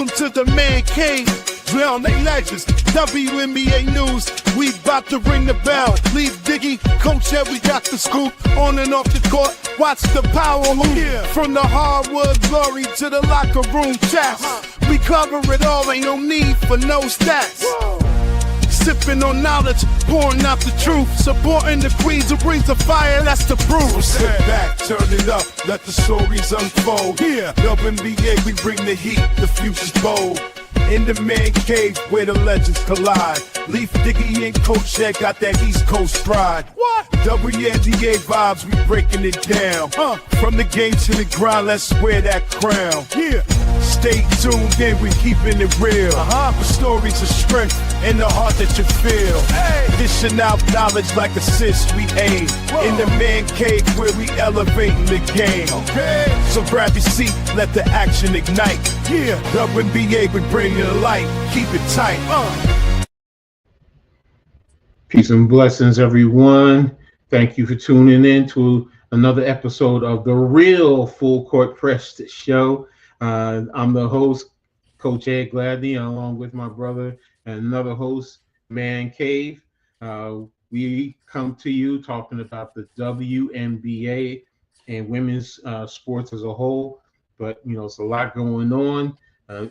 Welcome to the man cave. Drown they legends. WNBA news. We about to ring the bell. Leave Diggy, Coach Ed, we got the scoop. On and off the court, watch the power loom. Yeah. From the hardwood glory to the locker room chats. We cover it all, ain't no need for no stats. Whoa. Sipping on knowledge, pouring out the truth. Supporting the queens who brings the fire, that's the proof. So sit back, turn it up, let the stories unfold. Yeah, WNBA, we bring the heat, the future's bold. In the man cave where the legends collide. Leaf Diggy and Coach Ed got that East Coast pride. What? WNBA vibes, we breaking it down. From the game to the grind, let's wear that crown. Yeah. Stay tuned in, we keeping it real. The stories of strength and the heart that you feel. Hey. Dishing out knowledge like assists we aim. Whoa. In the man cave where we elevating the game. Okay. So grab your seat, let the action ignite. Yeah, WNBA, we bring it to light. Keep it tight. Peace and blessings, everyone. Thank you for tuning in to another episode of the Real Full Court Press Show. I'm the host, Coach Ed Gladney, along with my brother and another host, Man Cave. We come to you talking about the WNBA and women's sports as a whole. But, you know, it's a lot going on.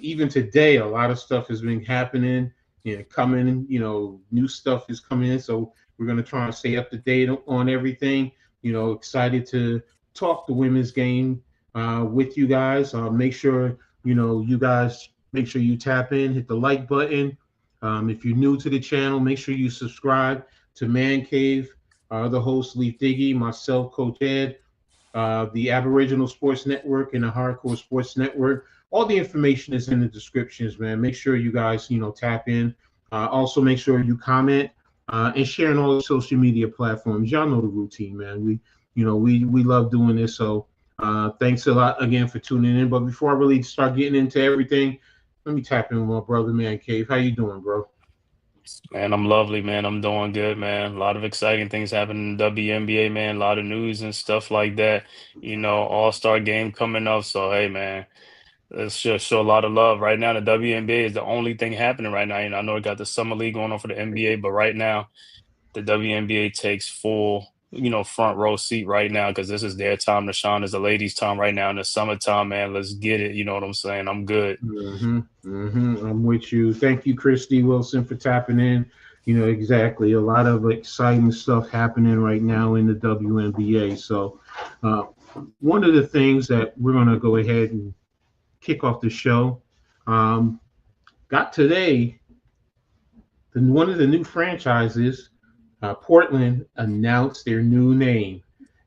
Even today, a lot of stuff has been happening and coming, you know, new stuff is coming in. So we're going to try and stay up to date on everything. You know, excited to talk the women's game with you guys. Make sure, you know, you guys make sure you tap in, hit the like button. If you're new to the channel, make sure you subscribe to Man Cave, the host Leaf Diggy, myself, Coach Ed, the Aboriginal Sports Network and the Hardcore Sports Network. All the information is in the descriptions, man. Make sure you guys, you know, tap in. Also, make sure you comment and share on all the social media platforms. Y'all know the routine, man. We love doing this. So thanks a lot again for tuning in. But before I really start getting into everything, let me tap in with my brother, Man Cave. How you doing, bro? Man, I'm lovely, man. I'm doing good, man. A lot of exciting things happening in the WNBA, man. A lot of news and stuff like that. You know, All-Star game coming up. So, hey, man, let's just show a lot of love. Right now, the WNBA is the only thing happening right now. You know, I know we got the Summer League going on for the NBA, but right now, the WNBA takes full, you know, front row seat right now because this is their time to shine. It's the ladies' time right now in the summertime, man. Let's get it. You know what I'm saying? I'm good. I'm with you. Thank you, Christy Wilson, for tapping in. You know, exactly. A lot of exciting stuff happening right now in the WNBA. So one of the things that we're going to go ahead and kick off the show, got today, one of the new franchises, Portland, announced their new name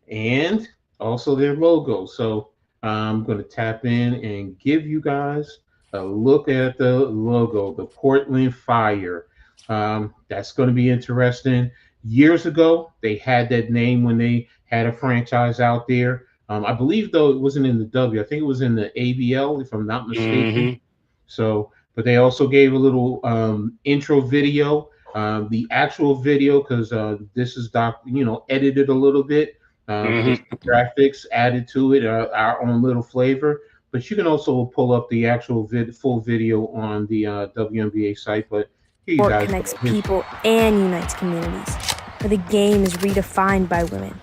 and also their logo. So I'm going to tap in and give you guys a look at the logo, the Portland Fire. That's going to be interesting. Years ago, they had that name when they had a franchise out there. I believe, though, it wasn't in the W. I think it was in the ABL, if I'm not mistaken. So, but they also gave a little intro video. The actual video, because this is edited a little bit. Graphics added to it, our own little flavor. But you can also pull up the actual full video on the WNBA site. But here you guys connects people and unites communities, where the game is redefined by women.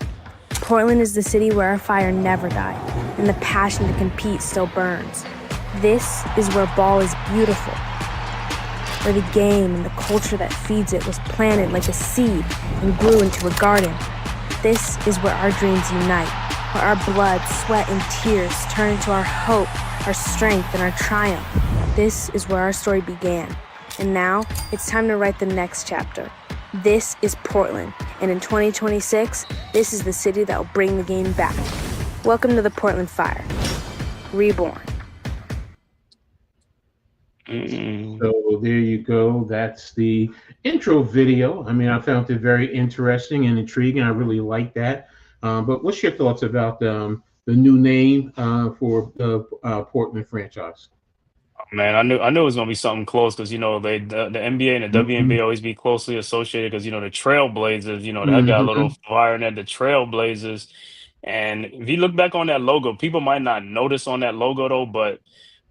Portland is the city where our fire never died, and the passion to compete still burns. This is where ball is beautiful, where the game and the culture that feeds it was planted like a seed and grew into a garden. This is where our dreams unite, where our blood, sweat, and tears turn into our hope, our strength, and our triumph. This is where our story began. And now, it's time to write the next chapter. This is Portland, and in 2026, this is the city that will bring the game back. Welcome to the Portland Fire. Reborn. So there you go. That's the intro video. I mean, I found it very interesting and intriguing. I really like that. But what's your thoughts about the new name for the Portland franchise? Man, I knew it was gonna be something close because the NBA and the WNBA always be closely associated because the Trailblazers, that got a little fire in that, the Trailblazers. And if you look back on that logo, people might not notice on that logo though, but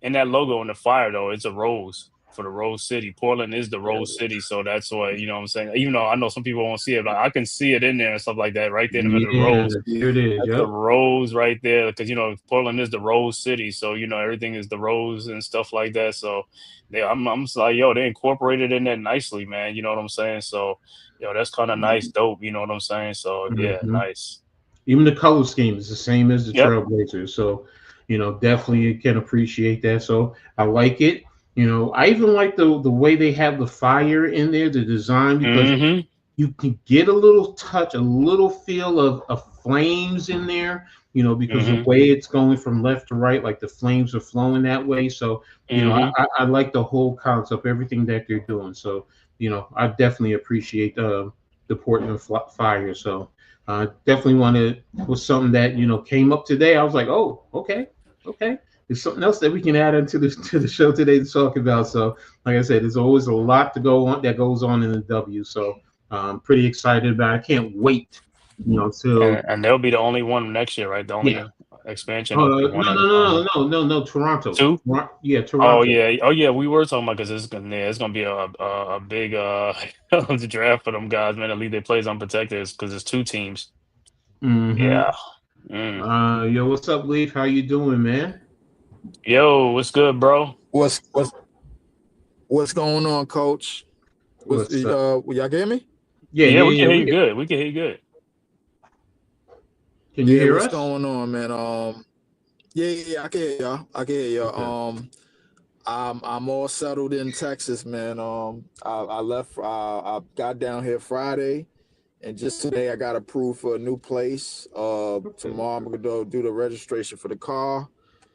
in that logo in the fire though, it's a rose for the Rose City. Portland is the Rose City, so that's what you know what I'm saying. Even though I know some people won't see it, but I can see it in there and stuff like that, right there in the middle of the Yeah, rose. here it is. That's the rose right there, because you know Portland is the Rose City, so you know everything is the rose and stuff like that. So I'm just like, yo, they incorporated in there nicely, man. You know what I'm saying? So yo, that's kind of nice, dope. You know what I'm saying? So yeah, Mhm. nice. Even the color scheme is the same as the Yep. Trailblazers. So, you know, definitely can appreciate that. So I like it. You know, I even like the way they have the fire in there, the design, because Mm-hmm. you can get a little touch, a little feel of flames in there, you know, because the Mm-hmm. way it's going from left to right, like the flames are flowing that way. So, you know, Mm-hmm. I like the whole concept, everything that they're doing. So, you know, I definitely appreciate the Portland Fire. So, definitely wanted was something that came up today. I was like, oh, okay, okay. There's something else that we can add into the show today to talk about. So, like I said, there's always a lot to go on that goes on in the W. So, I'm pretty excited about it. I can't wait, till And they'll be the only one next year, right? The yeah. only expansion will be No, one no, at a no, time. no, no, no, no. Toronto. Two? Yeah, Oh Toronto. yeah, oh yeah. We were talking about because it's gonna be a big draft for them guys, man. To leave their plays unprotected because it's two teams. Mm-hmm. Yeah. Mm. Yo, what's up, Leaf? How you doing, man? Yo, what's good, bro? What's going on, Coach? What's up? Y'all get me? Yeah, Yeah, yeah, we yeah. can hear you good. We can hear you good. Can you Yeah, hear what's us? going on, man? Yeah, I can hear y'all. I can hear y'all. Okay. I'm all settled in Texas, man. I left. I got down here Friday, and just today I got approved for a new place. Tomorrow I'm gonna go do the registration for the car.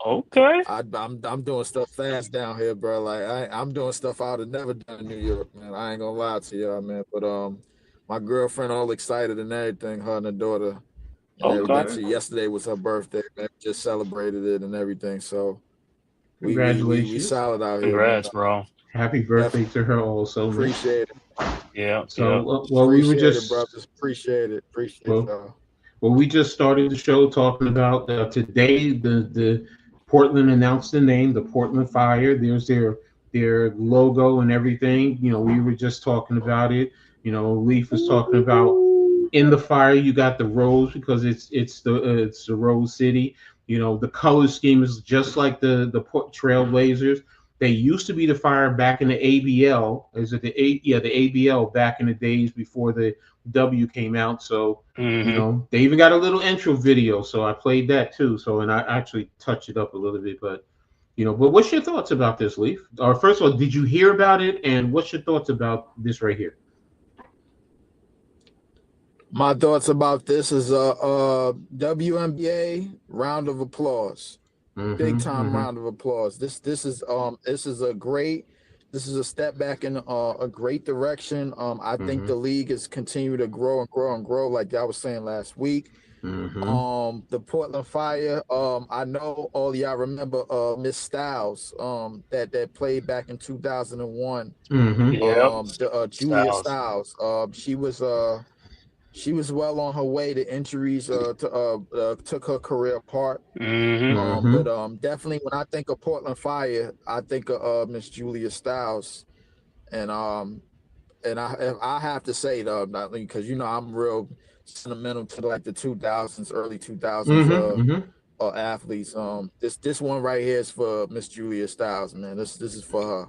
Okay. I'm doing stuff fast down here, bro. Like I'm doing stuff I would have never done in New York, man. I ain't gonna lie to y'all, man. But my girlfriend all excited and everything, her and her daughter and Okay. everything. Yesterday was her birthday, man. We just celebrated it and everything. So we Congratulations. solid out here, Congrats, man. bro. Happy birthday to her also. Man. Appreciate it. Yeah. So, well, we were Appreciate just it, brothers. Appreciate it. Appreciate Well, y'all. well, we just started the show talking about today. The Portland announced the name, the Portland Fire. There's their logo and everything. You know, we were just talking about it. You know, Leaf was talking about in the fire. You got the rose because it's the Rose City. You know, the color scheme is just like the Trailblazers. They used to be the Fire back in the ABL. Is it the ABL back in the days before the W came out? So Mm-hmm. they even got a little intro video. So I played that too. So and I actually touched it up a little bit, but but what's your thoughts about this, Leaf? Or first of all, did you hear about it? And what's your thoughts about this right here? My thoughts about this is WNBA round of applause. Big time round of applause. This is a step back in a great direction. I think the league is continuing to grow and grow and grow, like I was saying last week. The Portland Fire. I know all y'all remember Miss Styles, that played back in 2001. Yep. Julia Styles. She was well on her way. The injuries took her career apart. Mm-hmm. But definitely when I think of Portland Fire, I think of Miss Julia Styles, and I have to say though, because I'm real sentimental to like the 2000s, early 2000s athletes. This one right here is for Miss Julia Styles, man. This is for her.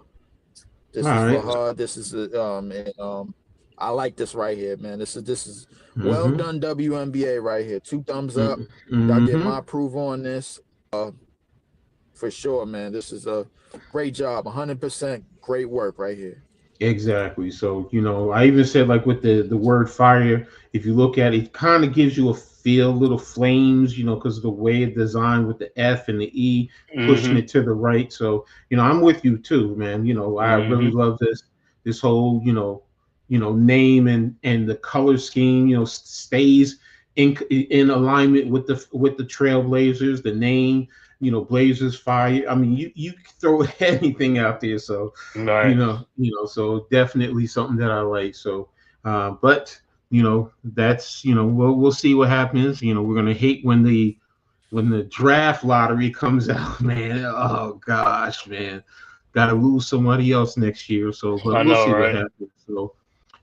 This is for her. This is I like this right here, man. This is well done WNBA right here. 2 thumbs up. Y'all get my approval on this. For sure, man. This is a great job. 100% great work right here. Exactly. So, I even said like with the word fire, if you look at it, it kind of gives you a feel, little flames, because of the way it's designed with the F and the E pushing it to the right. So, I'm with you too, man. I really love this whole, name and the color scheme, stays in alignment with the Trailblazers, the name, Blazers Fire. I mean, you throw anything out there. So, right. So definitely something that I like. So, but that's, we'll see what happens. We're going to hate when the when the draft lottery comes out, man, oh gosh, man, gotta lose somebody else next year. So, but I we'll know, see what right? happens. So,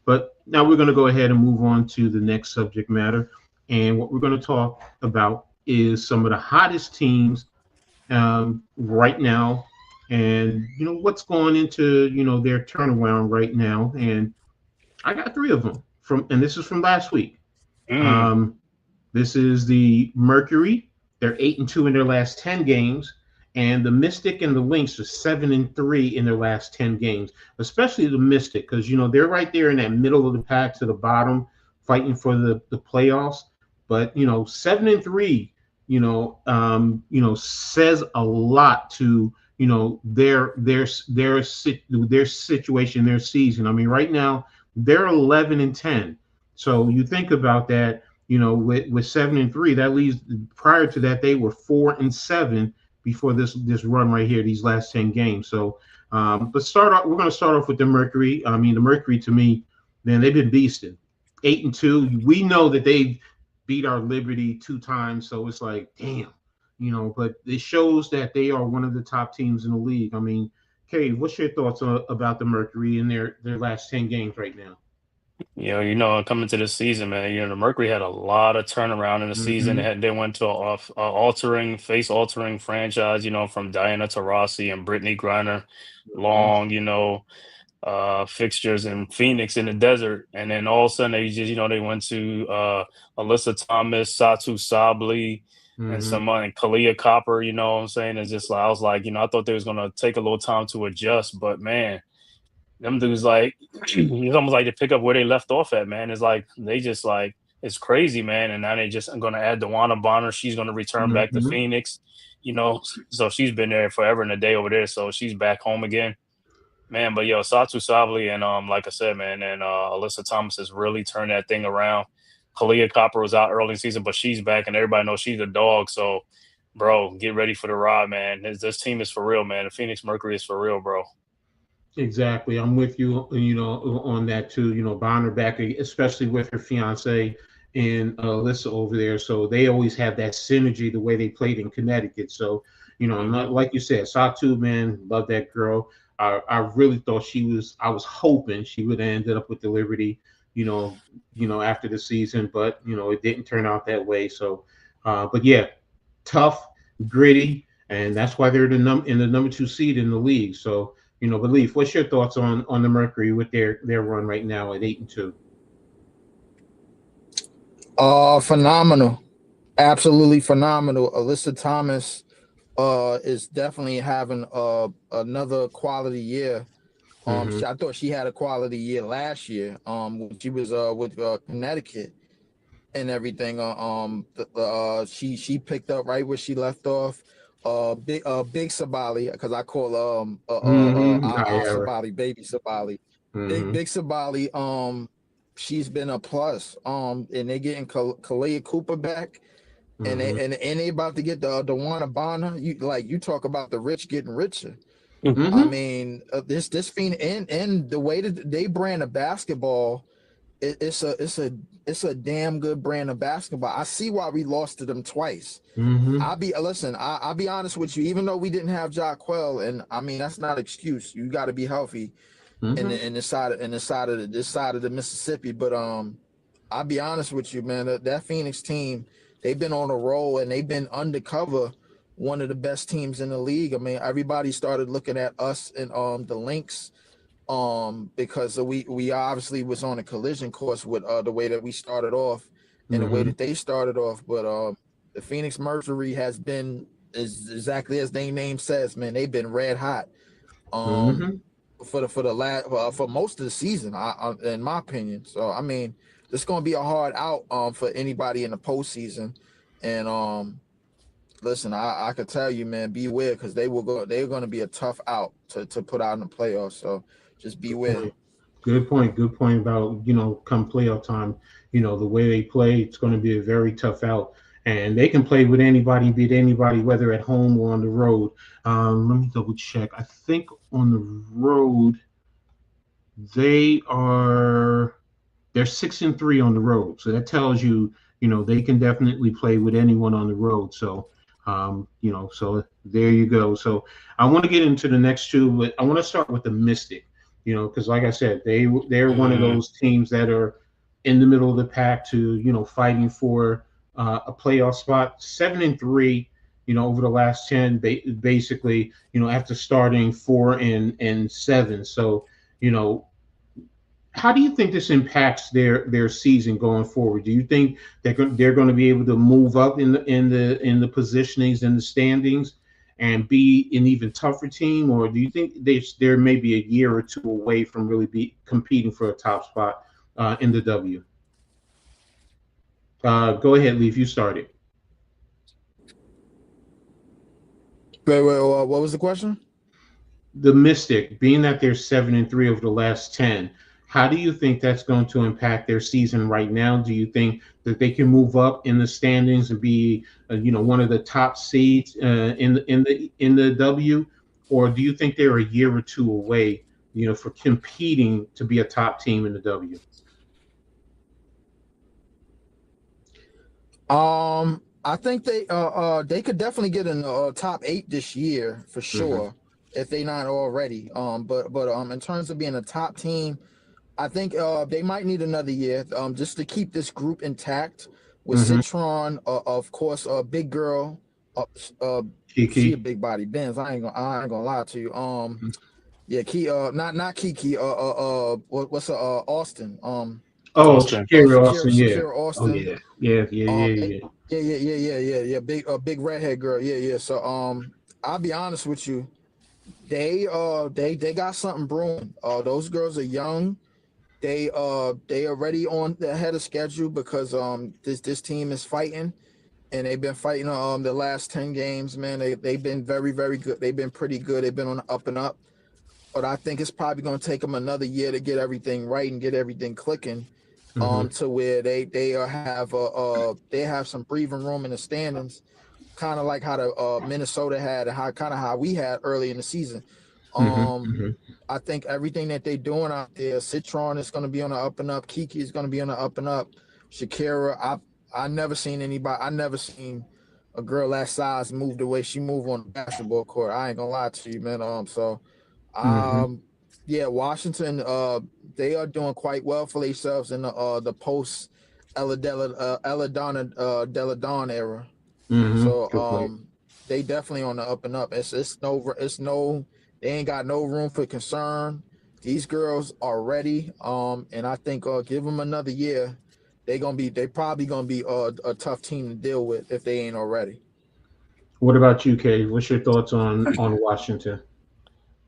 but now we're going to go ahead and move on to the next subject matter, and what we're going to talk about is some of the hottest teams right now, and what's going into their turnaround right now. And I got three of them and this is from last week. Mm. Um, this is the Mercury. They're 8-2 in their last 10 games. And the Mystic and the Lynx are 7-3 in their last 10 games, especially the Mystic, because they're right there in that middle of the pack to the bottom, fighting for the playoffs. But 7-3, says a lot to their situation, their season. I mean, right now they're 11-10. So you think about that. With 7-3, that leaves, prior to that they were 4-7 before this run right here, these last 10 games. So, but we're going to start off with the Mercury. I mean, the Mercury, to me, man, they've been beasting. 8-2. We know that they've beat our Liberty 2 times, so it's like, damn, But it shows that they are one of the top teams in the league. I mean, Cave, what's your thoughts about the Mercury in their last 10 games right now? Coming to this season, man, the Mercury had a lot of turnaround in the season. Mm-hmm. They went to face altering franchise, from Diana Taurasi and Brittany Griner, long, fixtures in Phoenix in the desert. And then all of a sudden they went to Alyssa Thomas, Satu Sabli, and and Kalia Copper, you know what I'm saying? It's just like, I was like, I thought they was going to take a little time to adjust, but man, them dudes, like, it's almost like they pick up where they left off at, man. It's like they just, like, it's crazy, man. And now they just going to add DeWanna Bonner. She's going to return back to Phoenix, so she's been there forever and a day over there. So she's back home again, man. But Satu Sabli and like I said, man, and Alyssa Thomas has really turned that thing around. Kalia Copper was out early in the season, but she's back, and everybody knows she's a dog. So, bro, get ready for the ride, man. This team is for real, man. The Phoenix Mercury is for real, bro. Exactly. I'm with you, on that too. Bonner back, especially with her fiance and Alyssa over there. So they always have that synergy the way they played in Connecticut. So, not, like you said, Satu, man, love that girl. I really thought I was hoping she would have ended up with the Liberty, after the season, but it didn't turn out that way. So, but yeah, tough, gritty, and that's why they're in the number 2 seed in the league. So, Belief, what's your thoughts on the Mercury with their run right now at 8-2? Phenomenal, absolutely phenomenal. Alyssa Thomas is definitely having another quality year. I thought she had a quality year last year. She was with Connecticut and everything. She picked up right where she left off. Big Sabali, because I call Sabali, baby Sabali. Big Sabali, she's been a plus. And they're getting Kalia Cooper back, and they about to get the DeWanna Bonner. You talk about the rich getting richer. I mean, this Phoenix and the way that they brand of basketball, it's a damn good brand of basketball. I see why we lost to them twice. I'll be honest with you. Even though we didn't have Jaquel, and I mean that's not an excuse. You got to be healthy in this side of the Mississippi. But I'll be honest with you, man. That Phoenix team, they've been on a roll and they've been undercover one of the best teams in the league. I mean, everybody started looking at us and the Lynx. Because we obviously was on a collision course with the way that we started off and the way that they started off. But the Phoenix Mercury is exactly as their name says, man. They've been red hot for most of the season, in my opinion. So I mean, it's going to be a hard out for anybody in the postseason. And listen, I could tell you, man, beware, because they're going to be a tough out to put out in the playoffs. So just beware. Good point about, come playoff time, the way they play, it's going to be a very tough out. And they can play with anybody, beat anybody, whether at home or on the road. Let me double check. I think on the road, they're 6-3 on the road. So that tells you, they can definitely play with anyone on the road. So, So there you go. So I want to get into the next two, but I want to start with the Mystic, because like I said, they're one of those teams that are in the middle of the pack to, fighting for a playoff spot. 7-3, over the last 10, basically, after starting 4-7. So, how do you think this impacts their season going forward? Do you think they're going to be able to move up in the positionings and the standings and be an even tougher team, or do you think there may be a year or two away from really competing for a top spot in the W? Go ahead, Leaf. You started. Wait, what was the question? The Mystic, being that they're 7-3 over the last 10. How do you think that's going to impact their season right now? Do you think that they can move up in the standings and be, one of the top seeds in the W, or do you think they're a year or two away, for competing to be a top team in the W? I think they could definitely get in the top 8 this year for sure, if they not already. But in terms of being a top team, I think they might need another year just to keep this group intact with Citron, of course, big girl, Kiki. she a big body Benz. I ain't gonna lie to you. Not Kiki. What's Austin? Shakira Austin. Shakira Austin. Yeah. Big redhead girl. Yeah. So I'll be honest with you, they got something brewing. Those girls are young. They already on the ahead of schedule because this team is fighting, and they've been fighting the last 10 games, man. They've been very, very good. They've been pretty good. They've been on the up and up, but I think it's probably going to take them another year to get everything right and get everything clicking, to where they have some breathing room in the standings, kind of like how the Minnesota had and how we had early in the season. I think everything that they're doing out there, Citron is going to be on the up and up. Kiki is going to be on the up and up. Shakira, I never seen a girl that size move the way she moved on the basketball court. I ain't gonna lie to you, man. Washington, they are doing quite well for themselves in the post Deladon era. They definitely on the up and up. They ain't got no room for concern. These girls are ready. And I think give them another year, they probably gonna be a tough team to deal with if they ain't already. What about you, Kay? What's your thoughts on Washington?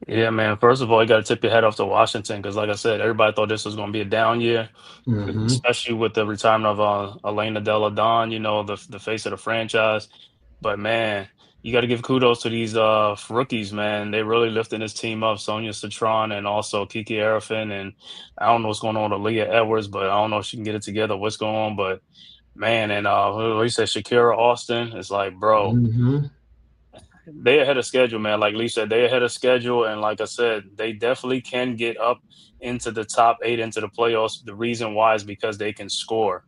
Yeah, man. First of all, you got to tip your head off to Washington because, like I said, everybody thought this was going to be a down year, especially with the retirement of Elena Delle Donne, the face of the franchise. But, man, you got to give kudos to these rookies, man. They really lifting this team up. Sonia Citron and also Kiki Arifin. And I don't know what's going on with Aaliyah Edwards, but I don't know if she can get it together, what's going on. But, man, and what you said, Shakira Austin, it's like, bro, they ahead of schedule, man. Like Lee said, they ahead of schedule. And like I said, they definitely can get up into the top 8, into the playoffs. The reason why is because they can score.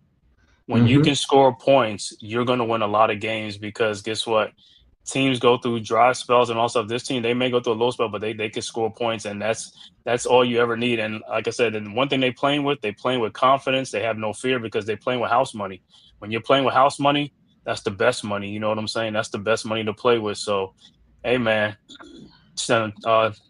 When you can score points, you're going to win a lot of games because guess what? Teams go through dry spells and also this team, they may go through a low spell, but they can score points, and that's all you ever need. And like I said, and one thing they playing with confidence. They have no fear because they're playing with house money. When you're playing with house money, that's the best money. You know what I'm saying? That's the best money to play with. So, hey, man,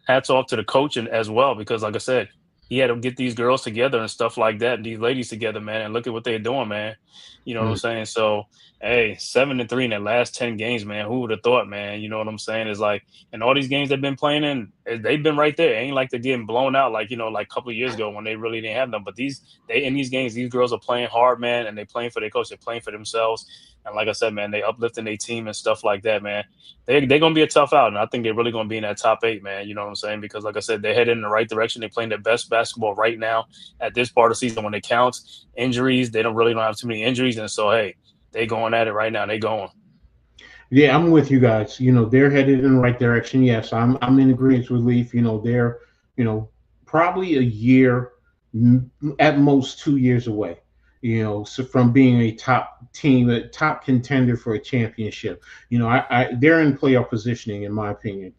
hats off to the coach as well because, like I said, he had to get these girls together and stuff like that, and these ladies together, man, and look at what they're doing, man. You know what I'm saying? So, hey, 7-3 in their last 10 games, man. Who would have thought, man? You know what I'm saying? It's like, and all these games they've been playing in, they've been right there. It ain't like they're getting blown out like a couple of years ago when they really didn't have them. But in these games, these girls are playing hard, man, and they're playing for their coach. They're playing for themselves. And like I said, man, they uplifting their team and stuff like that, man. They're going to be a tough out, and I think they're really going to be in that top 8, man. You know what I'm saying? Because, like I said, they're headed in the right direction. They're playing their best basketball right now at this part of the season when it counts. Injuries, they don't have too many injuries. And so, hey, they going at it right now. They going. Yeah, I'm with you guys. They're headed in the right direction. Yes, I'm in agreement with Leaf. They're, probably a year, at most 2 years away. so from being a top team, a top contender for a championship. They're in playoff positioning, in my opinion.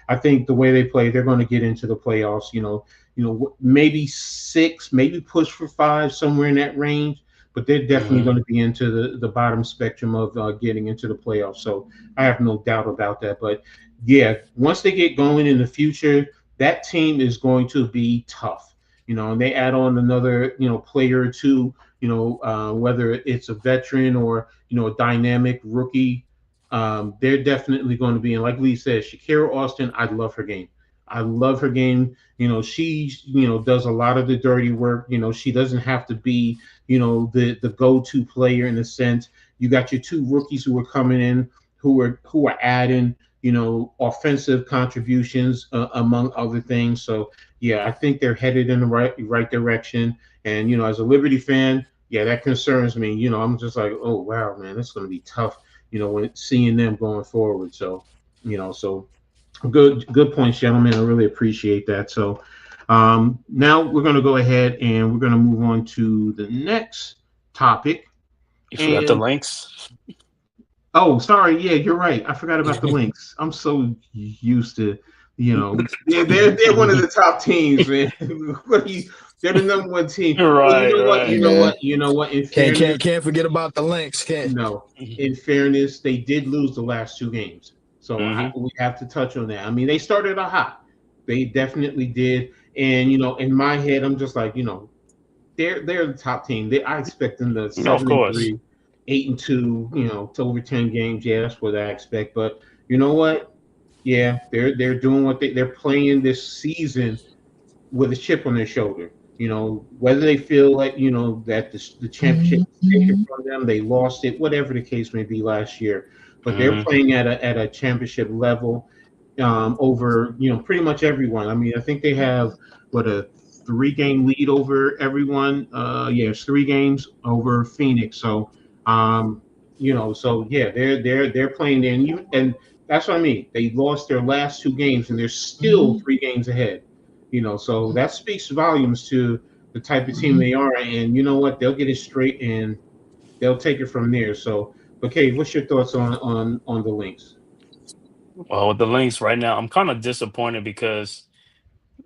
I think the way they play, they're going to get into the playoffs. Maybe 6, maybe push for 5, somewhere in that range. But they're definitely going to be into the bottom spectrum of getting into the playoffs. So I have no doubt about that. But yeah, once they get going in the future, that team is going to be tough. And they add on another, player or two, whether it's a veteran or, a dynamic rookie, they're definitely going to be. And like Lee said, Shakira Austin, I love her game. I love her game. She, does a lot of the dirty work. She doesn't have to be, the go-to player in a sense. You got your 2 rookies who are coming in, who are adding, offensive contributions among other things. So yeah, I think they're headed in the right direction. And as a Liberty fan, yeah, that concerns me. I'm just like, oh wow, man, it's going to be tough. When seeing them going forward. So, so good points, gentlemen. I really appreciate that. So now we're going to go ahead and we're going to move on to the next topic. You forgot the links. Oh, sorry. Yeah, you're right. I forgot about the links. I'm so used to, they're one of the top teams, man. They're the number 1 team. Right, You know what? In fairness, can't forget about the links. No, in fairness, they did lose the last 2 games. So we have to touch on that. I mean, they started out hot. They definitely did. And, in my head, I'm just like, they're the top team. I expect them to 7-3, 8-2, to over 10 games. Yeah, that's what I expect. But you know what? Yeah, they're doing what they're playing this season with a chip on their shoulder. Whether they feel like, that the championship is taken from them, they lost it, whatever the case may be last year. But they're playing at a championship level over, pretty much everyone. I mean, I think they have, a 3-game lead over everyone. It's 3 games over Phoenix. So, so yeah, they're playing there. And that's what I mean. They lost their last 2 games and they're still 3 games ahead. So that speaks volumes to the type of team they are. And you know what? They'll get it straight and they'll take it from there. So, okay, what's your thoughts on the Lynx? Well, with the Lynx right now, I'm kind of disappointed because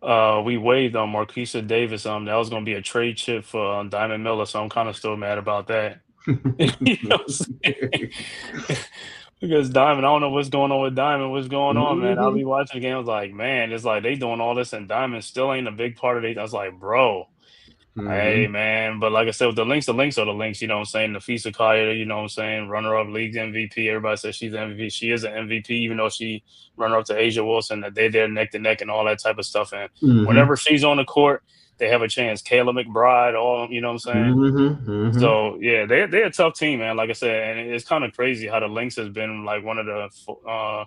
we waived on Marquisa Davis. That was going to be a trade chip for Diamond Miller, so I'm kind of still mad about that. Because Diamond, I don't know what's going on with Diamond. What's going on, man? I'll be watching the game. I was like, man, it's like they doing all this and Diamond still ain't a big part of it. I was like, bro. Hey, man. But like I said, with the Lynx are the Lynx, you know what I'm saying? Nafisa Kaya, you know what I'm saying? Runner-up league MVP. Everybody says she's an MVP. She is an MVP, even though she runner-up to Asia Wilson, that they're neck to neck and all that type of stuff. And whenever she's on the court, they have a chance. Kayla McBride, you know what I'm saying? So, yeah, they're a tough team, man. Like I said, and it's kind of crazy how the Lynx has been like one of the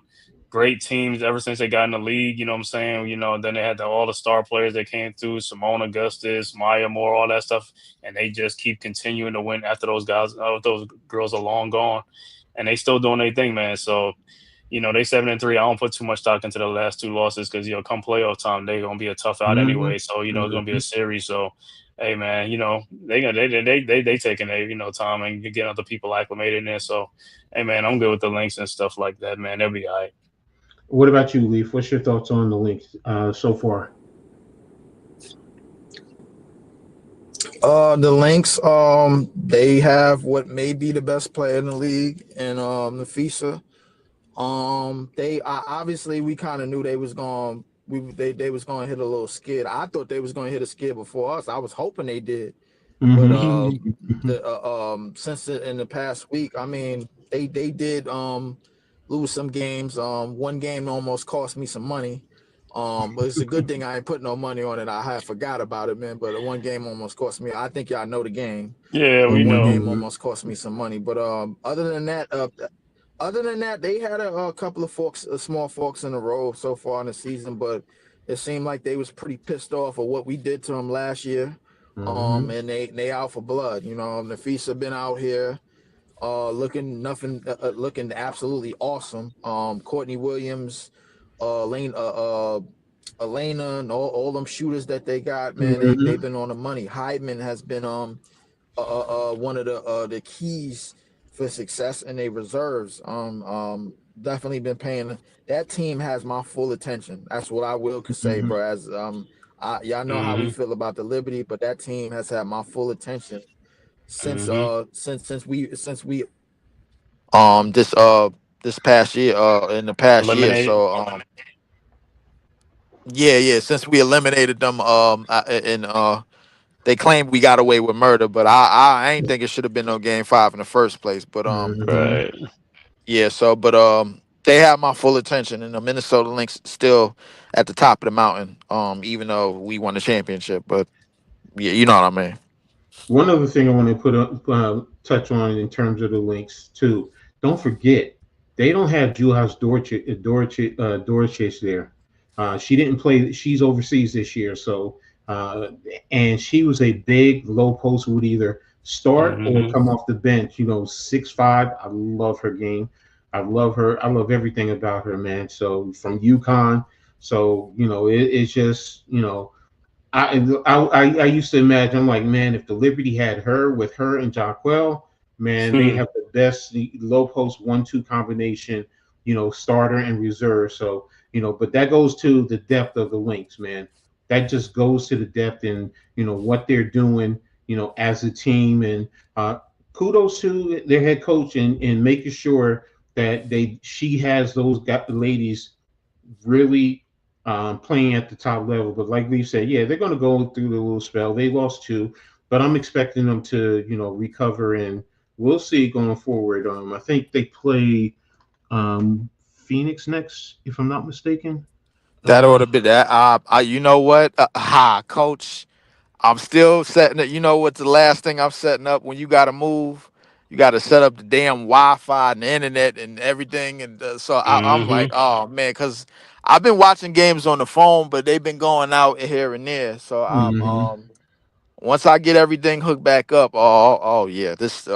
great teams ever since they got in the league, you know what I'm saying? Then they had all the star players that came through, Simone Augustus, Maya Moore, all that stuff, and they just keep continuing to win after those girls are long gone, and they still doing their thing, man. So, they 7-3. I don't put too much stock into the last 2 losses because, come playoff time, they're gonna be a tough out anyway. So, it's gonna be a series. So, hey, man, they taking their time and getting other people acclimated in there. So, hey, man, I'm good with the Lynx and stuff like that, man. They'll be all right. What about you, Leaf? What's your thoughts on the Lynx so far? The Lynx, they have what may be the best player in the league, and Nafisa. They obviously we kind of knew they was going they was going to hit a little skid. I thought they was going to hit a skid before us. I was hoping they did, but since in the past week, I mean, they did lose some games. One game almost cost me some money. But it's a good thing I ain't put no money on it. I had forgot about it, man. But one game almost cost me. I think y'all know the game. Yeah, we know. One game almost cost me some money. But other than that, they had a couple of small forks in the road so far in the season. But it seemed like they was pretty pissed off of what we did to them last year. And they out for blood. Nafisa been out here. Looking absolutely awesome. Courtney Williams, Elena, and all them shooters that they got, man, they've been on the money. Heidman has been one of the keys for success in their reserves. Definitely been paying. That team has my full attention. That's what I will say, bro. As y'all know how we Mm-hmm. feel about the Liberty, but that team has had my full attention since Mm-hmm. since we this past year in the past year. Eliminated. So yeah, since we eliminated them and they claimed we got away with murder, but I ain't think it should have been no game 5 in the first place. But Right. yeah, so but they have my full attention, and the Minnesota Lynx still at the top of the mountain. Even though we won the championship, but yeah, you know what I mean. One other thing I want to touch on in terms of the Lynx too. Don't forget they don't have Julius Dorchich there. She didn't play. She's overseas this year, so and she was a big low post, would either start or Mm-hmm. come off the bench. 6'5". I love her game. I love her. I love everything about her, man. So from UConn. So it's just I used to imagine, I'm like, man, if the Liberty had her and Jonquel, man, they have the best low post 1-2 combination, starter and reserve. So, but that goes to the depth of the Lynx, man. That just goes to the depth and what they're doing, as a team. And kudos to their head coach in making sure that she has those ladies really playing at the top level. But like Lee said, yeah, they're going to go through the little spell. They lost 2, but I'm expecting them to, recover, and we'll see going forward. I think they play Phoenix next, if I'm not mistaken. That ought to be that. You know what? Coach. I'm still setting it. You know what? The last thing I'm setting up when you got to move, you got to set up the damn Wi-Fi and the internet and everything. And so I'm like, Mm-hmm. oh man, because I've been watching games on the phone, but they've been going out here and there. So Mm-hmm. once I get everything hooked back up, oh yeah, this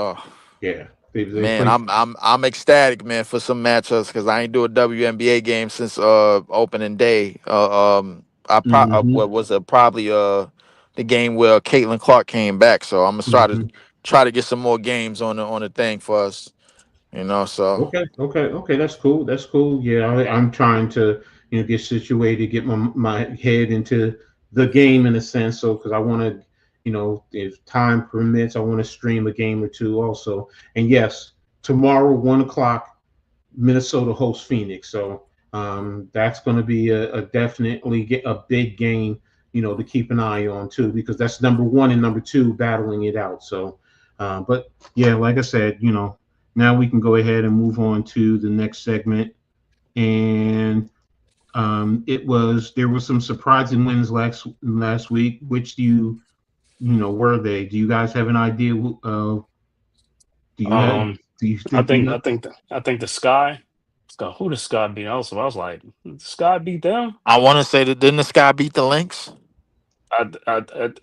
Yeah, they man, play. I'm ecstatic, man, for some matchups because I ain't do a WNBA game since opening day. Mm-hmm. What was it? Probably the game where Caitlin Clark came back. So I'm gonna Mm-hmm. try to get some more games on the thing for us. So Okay. That's cool. That's cool. Yeah, I'm trying to, get situated, get my head into the game in a sense. So, because I want to, if time permits, I want to stream a game or two also. And yes, tomorrow 1 o'clock, Minnesota hosts Phoenix. So that's going to be a definitely get a big game, to keep an eye on too, because that's number 1 and number 2 battling it out. So, but yeah, like I said, now we can go ahead and move on to the next segment. And there was some surprising wins last week. Which were they? Do you guys have an idea? Do you have? Do you I think you think know? I think I think the Sky. Scott, who the Sky beat? I was like, the Sky beat them. I want to say that didn't the Sky beat the Lynx? I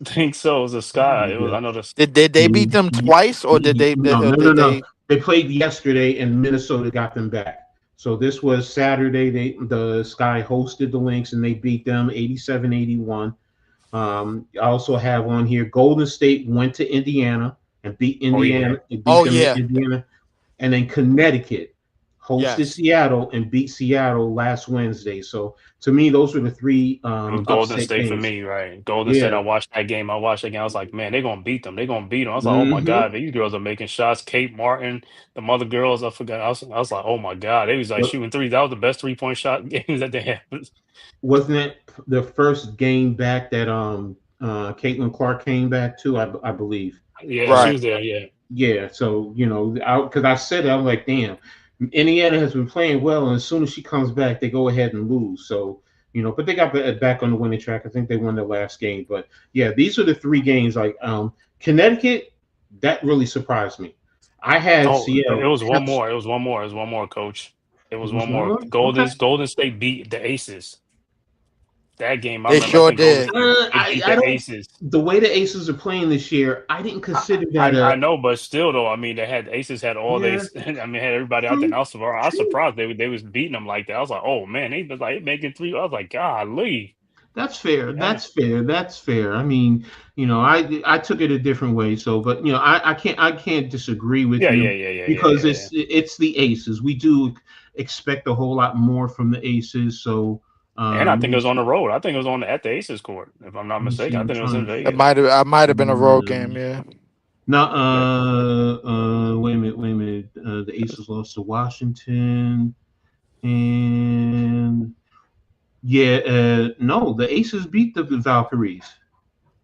think so. It was the Sky. It was. Yeah. I know this. Did they beat them twice or did they No, did no. they? They played yesterday, and Minnesota got them back. So this was Saturday. The Sky hosted the Lynx, and they beat them 87-81. I also have on here Golden State went to Indiana and beat Oh yeah. Indiana. And beat Oh them in yeah, Indiana, and then Connecticut hosted yes. Seattle and beat Seattle last Wednesday. So to me, those were the 3 It was Golden upset State for games. me, right? Golden State. Yeah. I watched that game. I watched that game. I was like, man, they're gonna beat them. They're gonna beat them. I was like, oh my Mm-hmm. god, these girls are making shots. Kate Martin, the mother girls. I forgot. I was like, oh my god, they was like shooting threes. That was the best 3-point shot games that they had. Wasn't it the first game back that Caitlin Clark came back to? I believe. Yeah, she Right. was there. Yeah. Yeah. So because I said it, I was like, damn, Indiana has been playing well, and as soon as she comes back, they go ahead and lose. So but they got back on the winning track. I think they won their last game. But yeah, these are the 3 games. Like Connecticut, that really surprised me. I had Oh, it Seattle. was one more. It was one more. It was one more, Coach. It It was was one one more. more. Okay. Golden State beat the Aces. That game, I They remember. I sure think Golden did. State they beat I the don't. Aces. The way the Aces are playing this year, I didn't consider that I a. know, but still though, I mean, they had Aces had all they. Yeah. I mean, had everybody out there. True. And I was True. surprised they was beating them like that. I was like, oh man, they was like making 3. I was like, golly. That's fair. Yeah. That's fair. I mean, I took it a different way. So, but I can't disagree with you because Yeah. it's the Aces. We do expect a whole lot more from the Aces. So, And I think let it me was on the see. road. I think it was on at the Aces court, if I'm not Let me see. mistaken. I I'm think it was trying in to. Vegas. I might have been a road game. Um, Yeah. no, Yeah. wait a minute. Wait a minute. The Aces lost to Washington, and yeah, no, the Aces beat the Valkyries.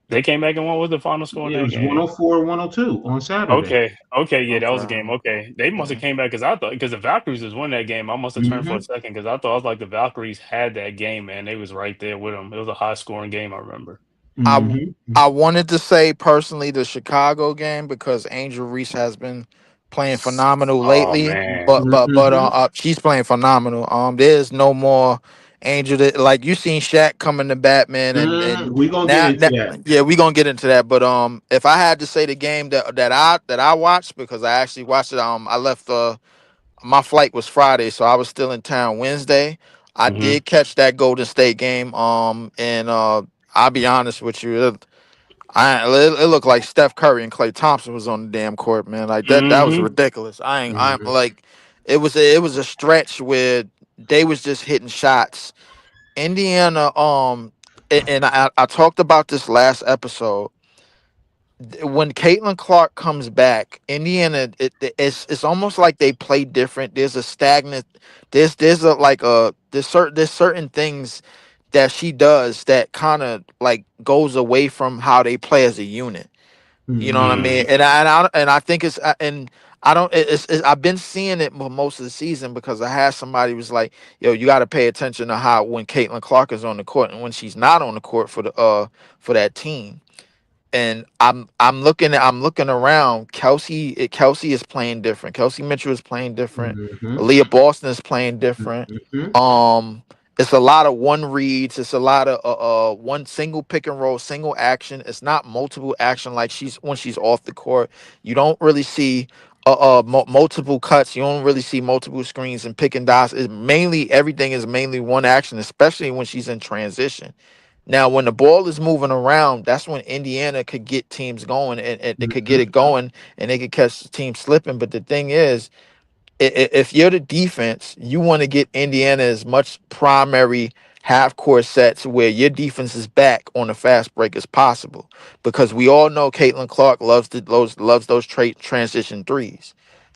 They came back and what was the final score in It that was game? 104-102 on Saturday. Okay, yeah, that was a game. Okay. Okay, they must have Yeah. came back because the Valkyries was winning that game. I must have turned for a Hmm. second because I thought I was like the Valkyries had that game, man. They was right there with them. It was a high scoring game. I remember. I Hmm. I wanted to say personally the Chicago game because Angel Reese has been playing phenomenal Oh lately, man, Hmm. she's playing phenomenal. There's no more Angel that like you seen Shaq coming to Batman and We're gonna get now, into that. yeah, we gonna get into that. But if I had to say the game that I watched because I actually watched it, I left my flight was Friday, so I was still in town Wednesday. I hmm did catch that Golden State game. And I'll be honest with you, it looked like Steph Curry and Klay Thompson was on the damn court, man. Like that was hmm ridiculous. I'm Hmm. like, it was a stretch where they was just hitting shots. Indiana, and I talked about this last episode when Caitlin Clark comes back, Indiana, it's almost like they play different. There's a stagnant. There's certain things that she does that kind of like goes away from how they play as a unit. You know what I Hmm. mean? And I think it's and I don't. I've been seeing it most of the season because I had somebody was like, "Yo, you got to pay attention to how when Caitlin Clark is on the court and when she's not on the court for that team." And I'm looking around. Kelsey is playing different. Kelsey Mitchell is playing different. Hmm. Aaliyah Boston is playing different. Hmm. Um, it's a lot of one reads. It's a lot of one single pick and roll, single action. It's not multiple action like when she's off the court. You don't really see multiple cuts. You don't really see multiple screens and pick and dots. Everything is mainly one action, especially when she's in transition. Now, when the ball is moving around, that's when Indiana could get teams going and they could get it going and they could catch the team slipping. But the thing is, if you're the defense, you want to get Indiana as much primary half court sets where your defense is back on the fast break as possible. Because we all know Caitlin Clark loves those transition threes.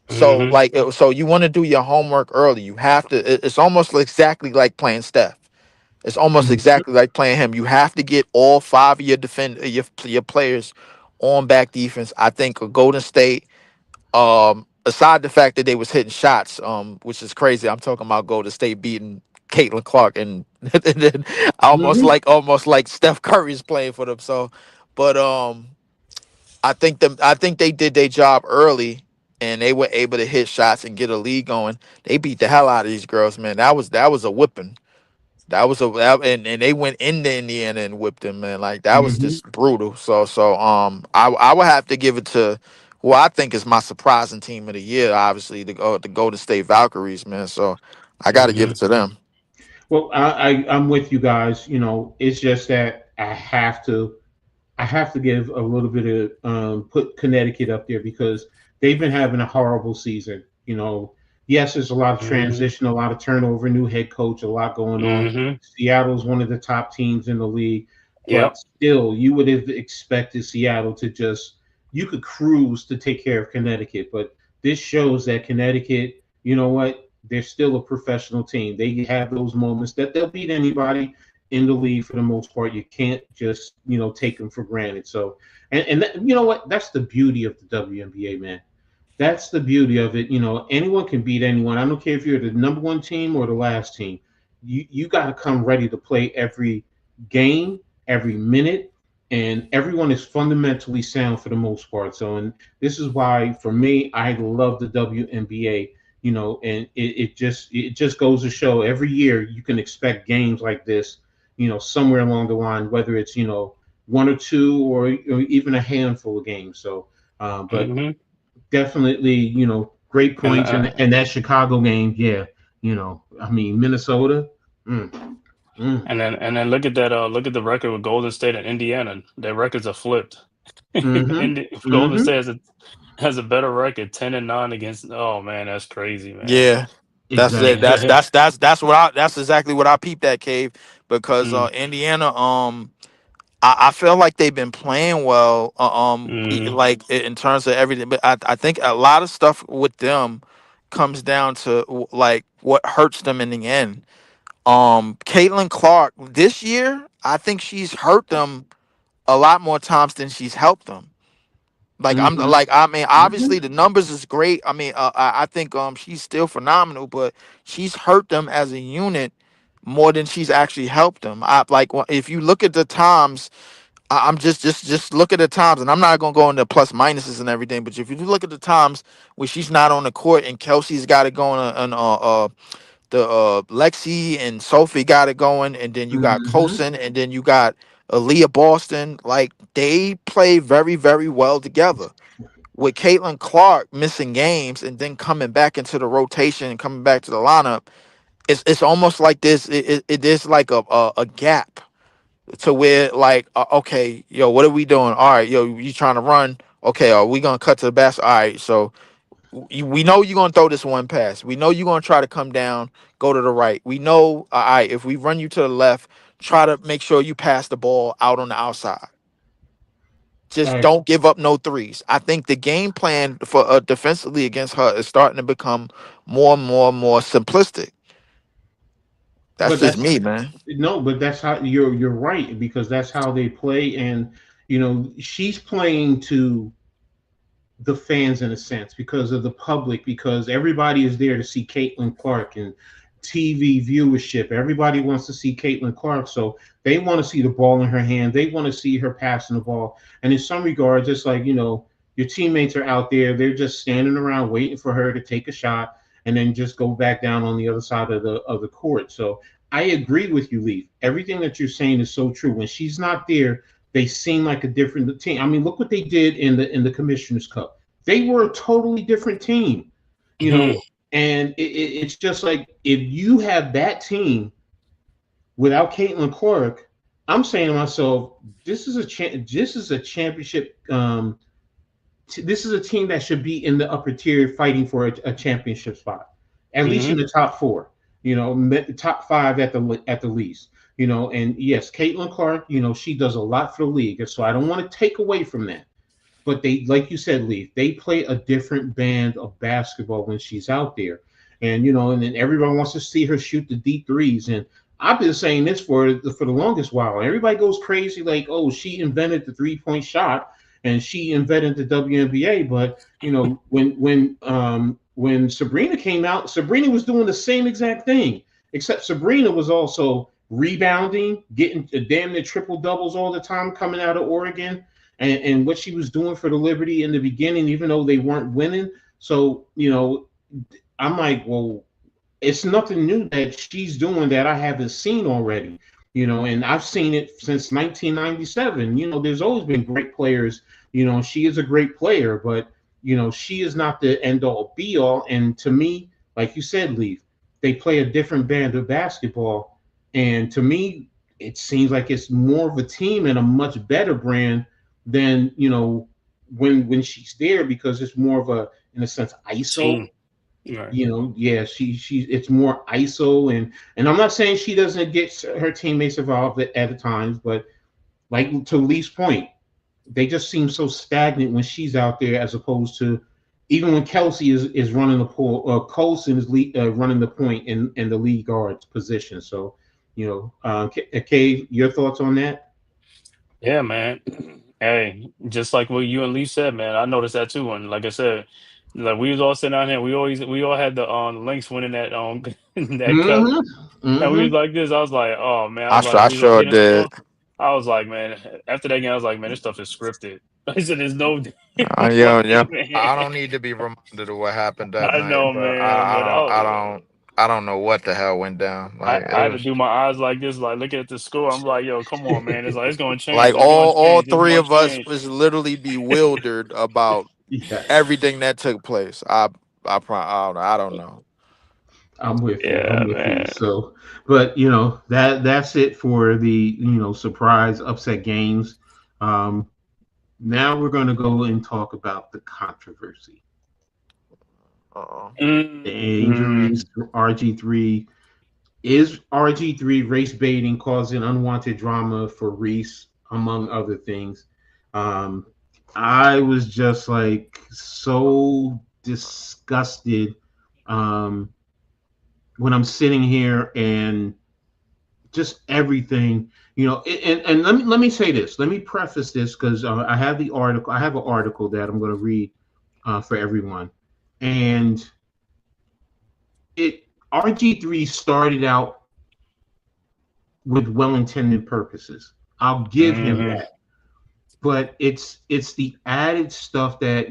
So hmm so you want to do your homework early. You have to. It's almost exactly like playing Steph. It's almost Hmm. exactly like playing him. You have to get all five of your players on back defense. I think a Golden State, aside the fact that they was hitting shots, which is crazy. I'm talking about Golden State beating Caitlin Clark and, and then Hmm. almost like Steph Curry's playing for them. So, but I think they did their job early and they were able to hit shots and get a lead going. They beat the hell out of these girls, man. That was a whipping. And they went into Indiana and whipped them, man. Like that was Hmm. just brutal. I would have to give it to who I think is my surprising team of the year, obviously the Golden State Valkyries, man. So I got to give Hmm. it to them. Well, I'm with you guys. It's just that I have to give a little bit of put Connecticut up there because they've been having a horrible season. Yes, there's a lot of hmm transition, a lot of turnover, new head coach, a lot going on. hmm Seattle's one of the top teams in the league, but Yep. still, you would have expected Seattle to just you could cruise to take care of Connecticut, but this shows that Connecticut, you know what? They're still a professional team. They have those moments that they'll beat anybody in the league for the most part. You can't just take them for granted. So, and you know what? That's the beauty of the WNBA, man. That's the beauty of it. Anyone can beat anyone. I don't care if you're the number one team or the last team. You got to come ready to play every game, every minute, and everyone is fundamentally sound for the most part. So, and this is why, for me, I love the WNBA. And it just goes to show every year you can expect games like this. Somewhere along the line, whether it's one or two or even a handful of games. So, but hmm definitely, great And points. And that Chicago game, yeah, I mean, Minnesota, mm, And then look at that. Look at the record with Golden State and Indiana. Their records are flipped. Mm-hmm. Golden Mm-hmm. State has a better record, 10-9 against. Oh man, that's crazy, man. Yeah, that's it. Exactly. That's exactly what I peeped at, Cave, because Mm, Indiana, I feel like they've been playing well, mhm. like in terms of everything. But I think a lot of stuff with them comes down to like what hurts them in the end. Caitlin Clark this year, I think she's hurt them a lot more times than she's helped them. Mm-hmm. I mean, Mm-hmm. obviously the numbers is great. I mean, I think she's still phenomenal, but she's hurt them as a unit more than she's actually helped them. If you look at the times, I'm just look at the times, and I'm not gonna go into plus minuses and everything, but if you look at the times where she's not on the court and Kelsey's got it going on, the Lexi and Sophie got it going, and then you got Mm-hmm. Coulson, and then you got Aaliyah Boston. Like they play very, very well together. With Caitlin Clark missing games and then coming back into the rotation and coming back to the lineup, it's almost like this. It is like a gap to where like okay, yo, what are we doing? All right, yo, you trying to run? Okay, are we gonna cut to the basket? All right, so we know you're gonna throw this one pass. We know you're gonna try to come down, go to the right. We know, all right, if we run you to the left, try to make sure you pass the ball out on the outside. Just All don't give up no threes. I think the game plan for defensively against her is starting to become more simplistic. That's But just that's me, man. no, but that's how you're right, because that's how they play. And she's playing to the fans in a sense, because of the public, because everybody is there to see Caitlin Clark, and TV viewership. Everybody wants to see Caitlin Clark, so they want to see the ball in her hand. They want to see her passing the ball. And in some regards, it's like, your teammates are out there. They're just standing around waiting for her to take a shot and then just go back down on the other side of the court. So I agree with you, Leaf. Everything that you're saying is so true. When she's not there, they seem like a different team. I mean, look what they did in the Commissioner's Cup. They were a totally different team, you know. Mhm. And it's just like, if you have that team without Caitlin Clark, I'm saying to myself, this is a championship. This is a team that should be in the upper tier fighting for a championship spot, at least in Mhm. the top four. Top five at the least. And yes, Caitlin Clark, she does a lot for the league, so I don't want to take away from that. But they, like you said, Leaf, they play a different band of basketball when she's out there. And then everyone wants to see her shoot the deep threes. And I've been saying this for the longest while. Everybody goes crazy like, oh, she invented the 3-point shot and she invented the WNBA. But when Sabrina came out, Sabrina was doing the same exact thing, except Sabrina was also rebounding, getting damn near triple doubles all the time coming out of Oregon. And what she was doing for the Liberty in the beginning, even though they weren't winning. So, I'm like, well, it's nothing new that she's doing that I haven't seen already. And I've seen it since 1997. There's always been great players. She is a great player, but, she is not the end all be all. And to me, like you said, Leaf, they play a different band of basketball. And to me, it seems like it's more of a team and a much better brand than when she's there, because it's more of a, in a sense, ISO. Team. Right. Yeah, it's more ISO, and I'm not saying she doesn't get her teammates involved at times, but like to Lee's point, they just seem so stagnant when she's out there, as opposed to even when Kelsey is running the pool, Coulson is running the point in the lead guard's position. So, Kay, your thoughts on that? Yeah, man. Hey, just like what you and Lee said, man. I noticed that too. And like I said, like we was all sitting down here. We all had the Lynx winning that that cup, Mm-hmm. and we was Mm-hmm. like this. I was like, oh man. I was like, I we was all sure getting did. score. I was like, man. After that game, I was like, man, this stuff is scripted. I said, there's no Yeah, yeah. fucking I man. don't need to be reminded of what happened that I night, know, but man. But I don't know what the hell went down. Like it I had to was do my eyes like this, like looking at the score. I'm like, yo, come on, man. It's like it's gonna change. like It's going to all change. It's three going to of us change. was literally bewildered about Yes. everything that took place. I don't know. I'm with you. I'm Yeah, with you. man. So, but that's it for the surprise upset games. Um, Now we're going to go and talk about the controversy, Uh-oh. the Mm-hmm. injuries. RG3 is RG3 race baiting, causing unwanted drama for Reese, among other things. Um, I was just like so disgusted um, when I'm sitting here and just everything. And let me say this. Let me preface this because I have the article. I have an article that I'm going to read for everyone, and it RG3 started out with well-intended purposes. I'll give him Mm-hmm. that, but it's the added stuff that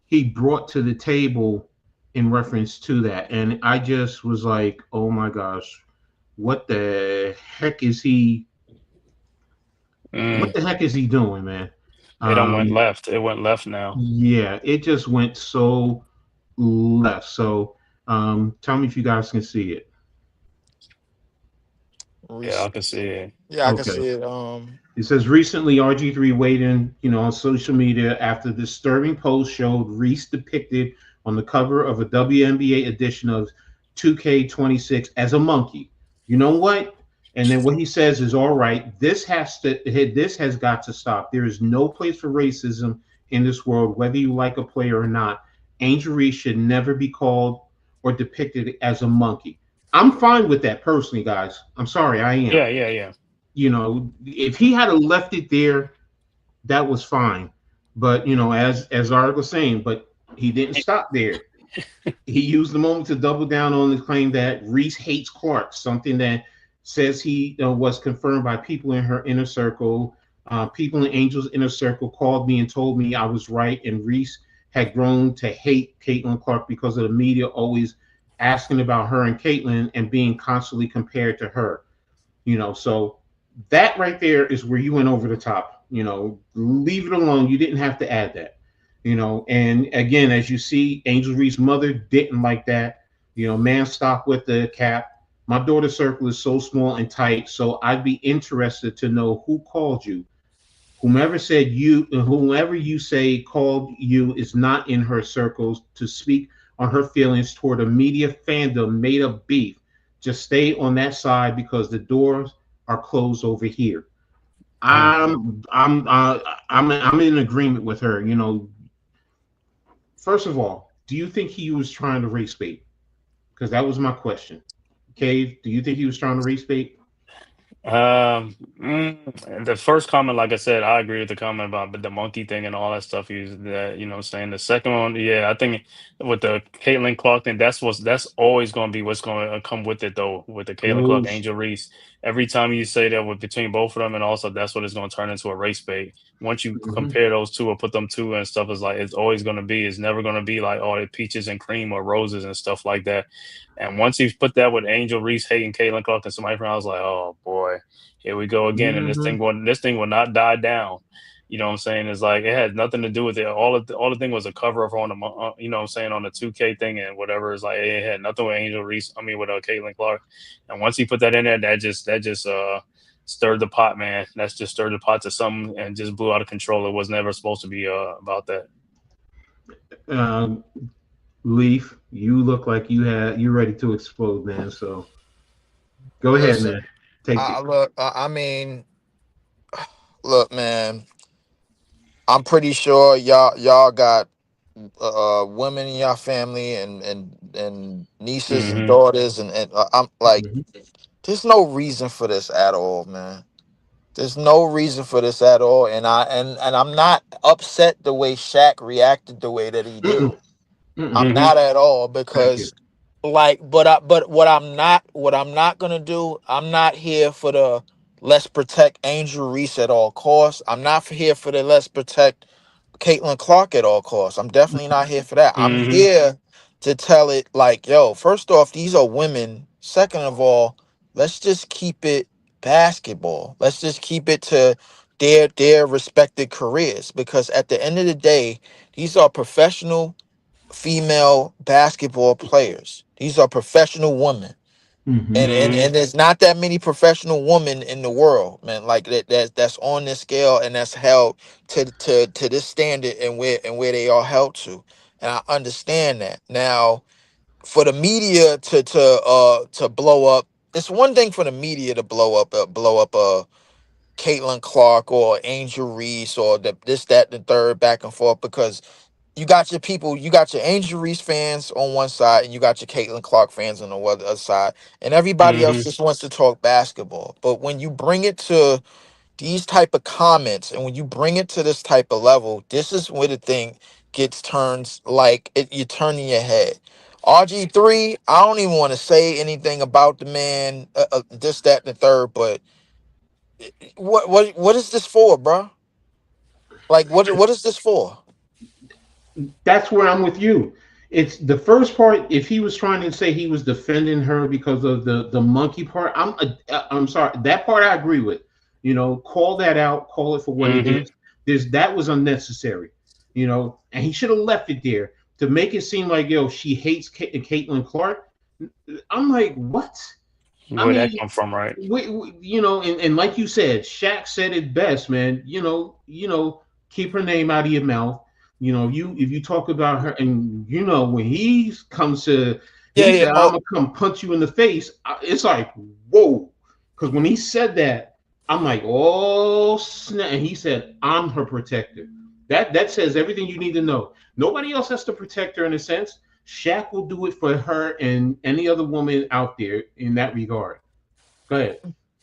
he brought to the table in reference to that, and I just was like, oh my gosh, what the heck is he? What Mm. the heck is he doing, man? It done went Um, left. It went left now. yeah, it just went so left. So, tell me if you guys can see it. Yeah, Reese. I can see it. Yeah, I can Okay. see it. It says recently RG3 weighed in, on social media after the disturbing post showed Reese depicted on the cover of a WNBA edition of 2K26 as a monkey. You know what? And then what he says is, all right, this has got to stop. There is no place for racism in this world, whether you like a player or not. Angel Reese should never be called or depicted as a monkey. I'm fine with that personally, guys. I'm sorry, I am. Yeah, yeah, yeah. If he had left it there, that was fine. But as Art was saying, but he didn't stop there. He used the moment to double down on the claim that Reese hates Clark, something that says he was confirmed by people in her inner circle. People in Angel's inner circle called me and told me I was right, and Reese had grown to hate Caitlin Clark because of the media always asking about her and Caitlin and being constantly compared to her. So that right there is where you went over the top. Leave it alone. You didn't have to add that. And again, as you see, Angel Reese's mother didn't like that. Man, stop with the cap. My daughter's circle is so small and tight, so I'd be interested to know who called you. Whomever you say called you is not in her circles to speak on her feelings toward a media fandom made of beef. Just stay on that side because the doors are closed over here. Mm. I'm in agreement with her. First of all, do you think he was trying to race bait? Because that was my question. Cave, do you think he was trying to race bait? The first comment, like I said, I agree with the comment about the monkey thing and all that stuff. Saying the second one, yeah, I think with the Caitlin Clark thing, that's always going to be what's going to come with it though. With the Caitlin Oh, Clark, Angel Reese, every time you say that with between both of them, and also that's what it's going to turn into a race bait. Once you mhm. compare those two or put them two and stuff, it's always going to be. It's never going to be like the peaches and cream or roses and stuff like that. And once he put that with Angel Reese hating Caitlin Clark and somebody from, I was like, oh boy, here we go again. And this thing will not die down. You know what I'm saying? It's like it had nothing to do with it. All the thing was a cover up on the, you know what I'm saying, on the 2K thing and whatever. It's like it had nothing with Angel Reese. I mean, with Caitlin Clark. And once he put that in there, that just stirred the pot, man. That's just stirred the pot to something and just blew out of control. It was never supposed to be about that. Um, Leaf, you look like you're ready to explode, man. So go ahead, Listen, man. Take it. I mean, look, man. I'm pretty sure y'all got women in your family and nieces and Hmm. daughters and I'm like, Mhm. there's no reason for this at all, man. There's no reason for this at all, and I'm not upset the way Shaq reacted the way that he Mm-mm. do. Mm-mm. I'm Hmm. not at all Thank you. because but what I'm not gonna do, I'm not here for the let's protect Angel Reese at all costs. I'm not here for the let's protect Caitlin Clark at all costs. I'm definitely not here for that. I'm Hmm. here to tell it like, yo, first off, these are women. Second of all, let's just keep it basketball. Let's just keep it to their respected careers because at the end of the day, these are professional female basketball players. These are professional women. Mm-hmm. And there's not that many professional women in the world, man, like that's on this scale and that's held to this standard and where they are held to. And I understand that. Now, for the media to blow up, it's one thing for the media to blow up Caitlin Clark or Angel Reese or this, that, and the third back and forth, because you got your people, you got your Angel Reese fans on one side and you got your Caitlin Clark fans on the other side, and everybody else Hmm. just wants to talk basketball. But when you bring it to these type of comments and when you bring it to this type of level, this is where the thing gets turns like you're turning your head. RG3, I don't even want to say anything about the man, this, that, and the third, but what is this for, bro? Like, what is this for? That's where I'm with you. It's the first part. If he was trying to say he was defending her because of the monkey part, I'm sorry. That part I agree with. Call that out. Call it for what it Hmm. is. That was unnecessary. And he should have left it there to make it seem like she hates Caitlin Clark. I'm like, what? I Where that mean, come from, right? and like you said, Shaq said it best, man. Keep her name out of your mouth. If you talk about her, and when Yeah, he yeah. said, "I'm Oh, gonna come punch you in the face." It's like, whoa, because when he said that, I'm like, oh snap! And he said, "I'm her protector." That says everything you need to know. Nobody else has to protect her in a sense. Shaq will do it for her and any other woman out there in that regard. Go ahead.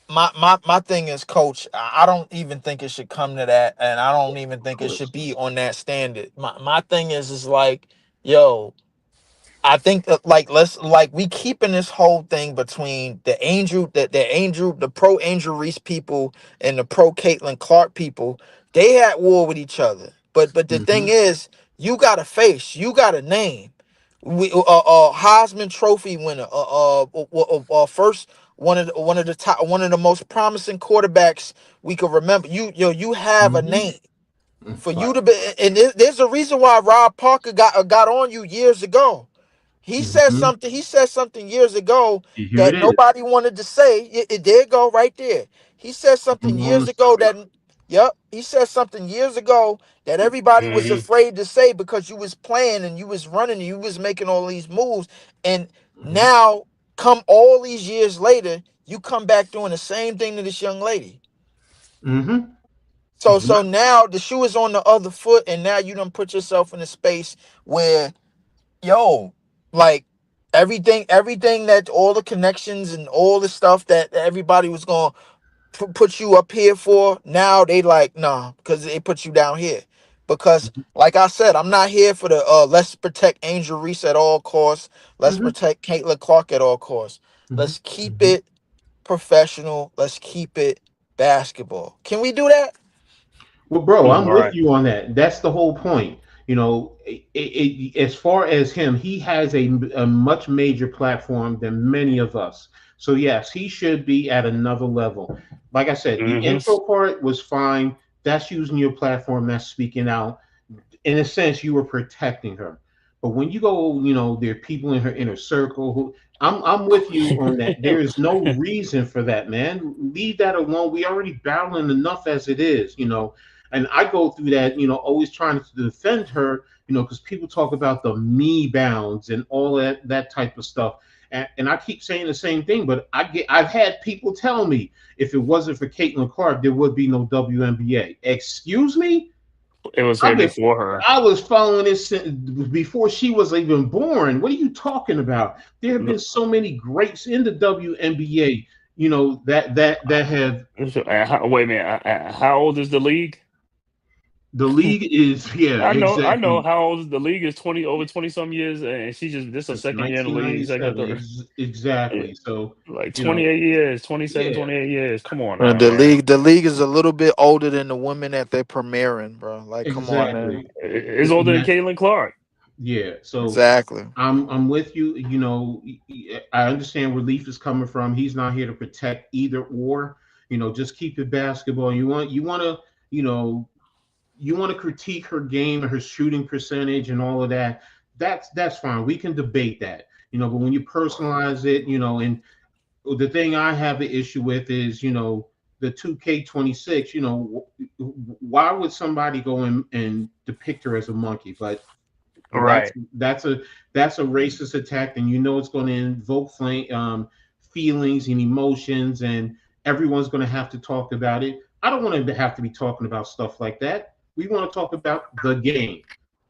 my thing is, coach, I don't even think it should come to that, and I don't even Of think it should course. be on that standard. My thing is like, yo, I think that, like, let's, like, we keeping this whole thing between the pro Angel Reese people and the pro Caitlin Clark people. They had war with each other. But the thing Hmm. is, you got a face, you got a name. We Heisman Trophy winner, first one of the top, one of the most promising quarterbacks we could remember. You have a Hmm. name for you Right. to be, and there's a reason why Rob Parker got on you years ago. He said Hmm. something. He said something years ago Here it that is. nobody wanted to say. There it go right there. He said something I'm on years the ago side. that, yep. He said something years ago that everybody was Hmm. afraid to say because you was playing and you was running and you was making all these moves. And Hmm. now, come all these years later, you come back doing the same thing to this young lady. Hmm. So now the shoe is on the other foot, and now you done put yourself in a space where, yo, like, everything that all the connections and all the stuff that everybody was gonna put you up here for, now they like, nah, because they put you down here. Because, like I said, I'm not here for the let's protect Angel Reese at all costs, let's Hmm. protect Caitlin Clark at all costs. Hmm. Let's keep Hmm. it professional, let's keep it basketball. Can we do that? Well, bro, I'm with Right. you on that. That's the whole point. As far as him, he has a much major platform than many of us. So yes, he should be at another level. Like I said, the Hmm. intro part was fine. That's using your platform. That's speaking out. In a sense, you were protecting her. But when you go, there are people in her inner circle who I'm with you on that. There is no reason for that, man. Leave that alone. We already battling enough as it is. And I go through that, always trying to defend her, because people talk about the me bounds and all that type of stuff. And I keep saying the same thing, but I've had people tell me if it wasn't for Caitlin Clark, there would be no WNBA. Excuse me? It was here I've been before her. I was following this before she was even born. What are you talking about? There have been Look, so many greats in the WNBA, that have wait a minute. How old is the league? the league is yeah, I know exactly. how old is the league is 20 over 20 some years, and she just this her Since second year in the league, second, 1997, third, eh, exactly. So, like you know, 28 years, 27, yeah, 28 years. Come on And now, the man. league is a little bit older than the women that they're premiering, bro. Like, come on, man. exactly. It's And older than that, Caitlin Clark. yeah. So Exactly. I'm with you. I understand where Leaf is coming from. He's not here to protect either or. Just keep it basketball. You want to critique her game, her shooting percentage, and all of that. that's fine. We can debate that, but when you personalize it, and the thing I have an issue with is, the 2K26, why would somebody go and depict her as a monkey? But Right. that's a racist attack, and it's going to invoke feelings and emotions, and everyone's going to have to talk about it. I don't want to have to be talking about stuff like that. We want to talk about the game.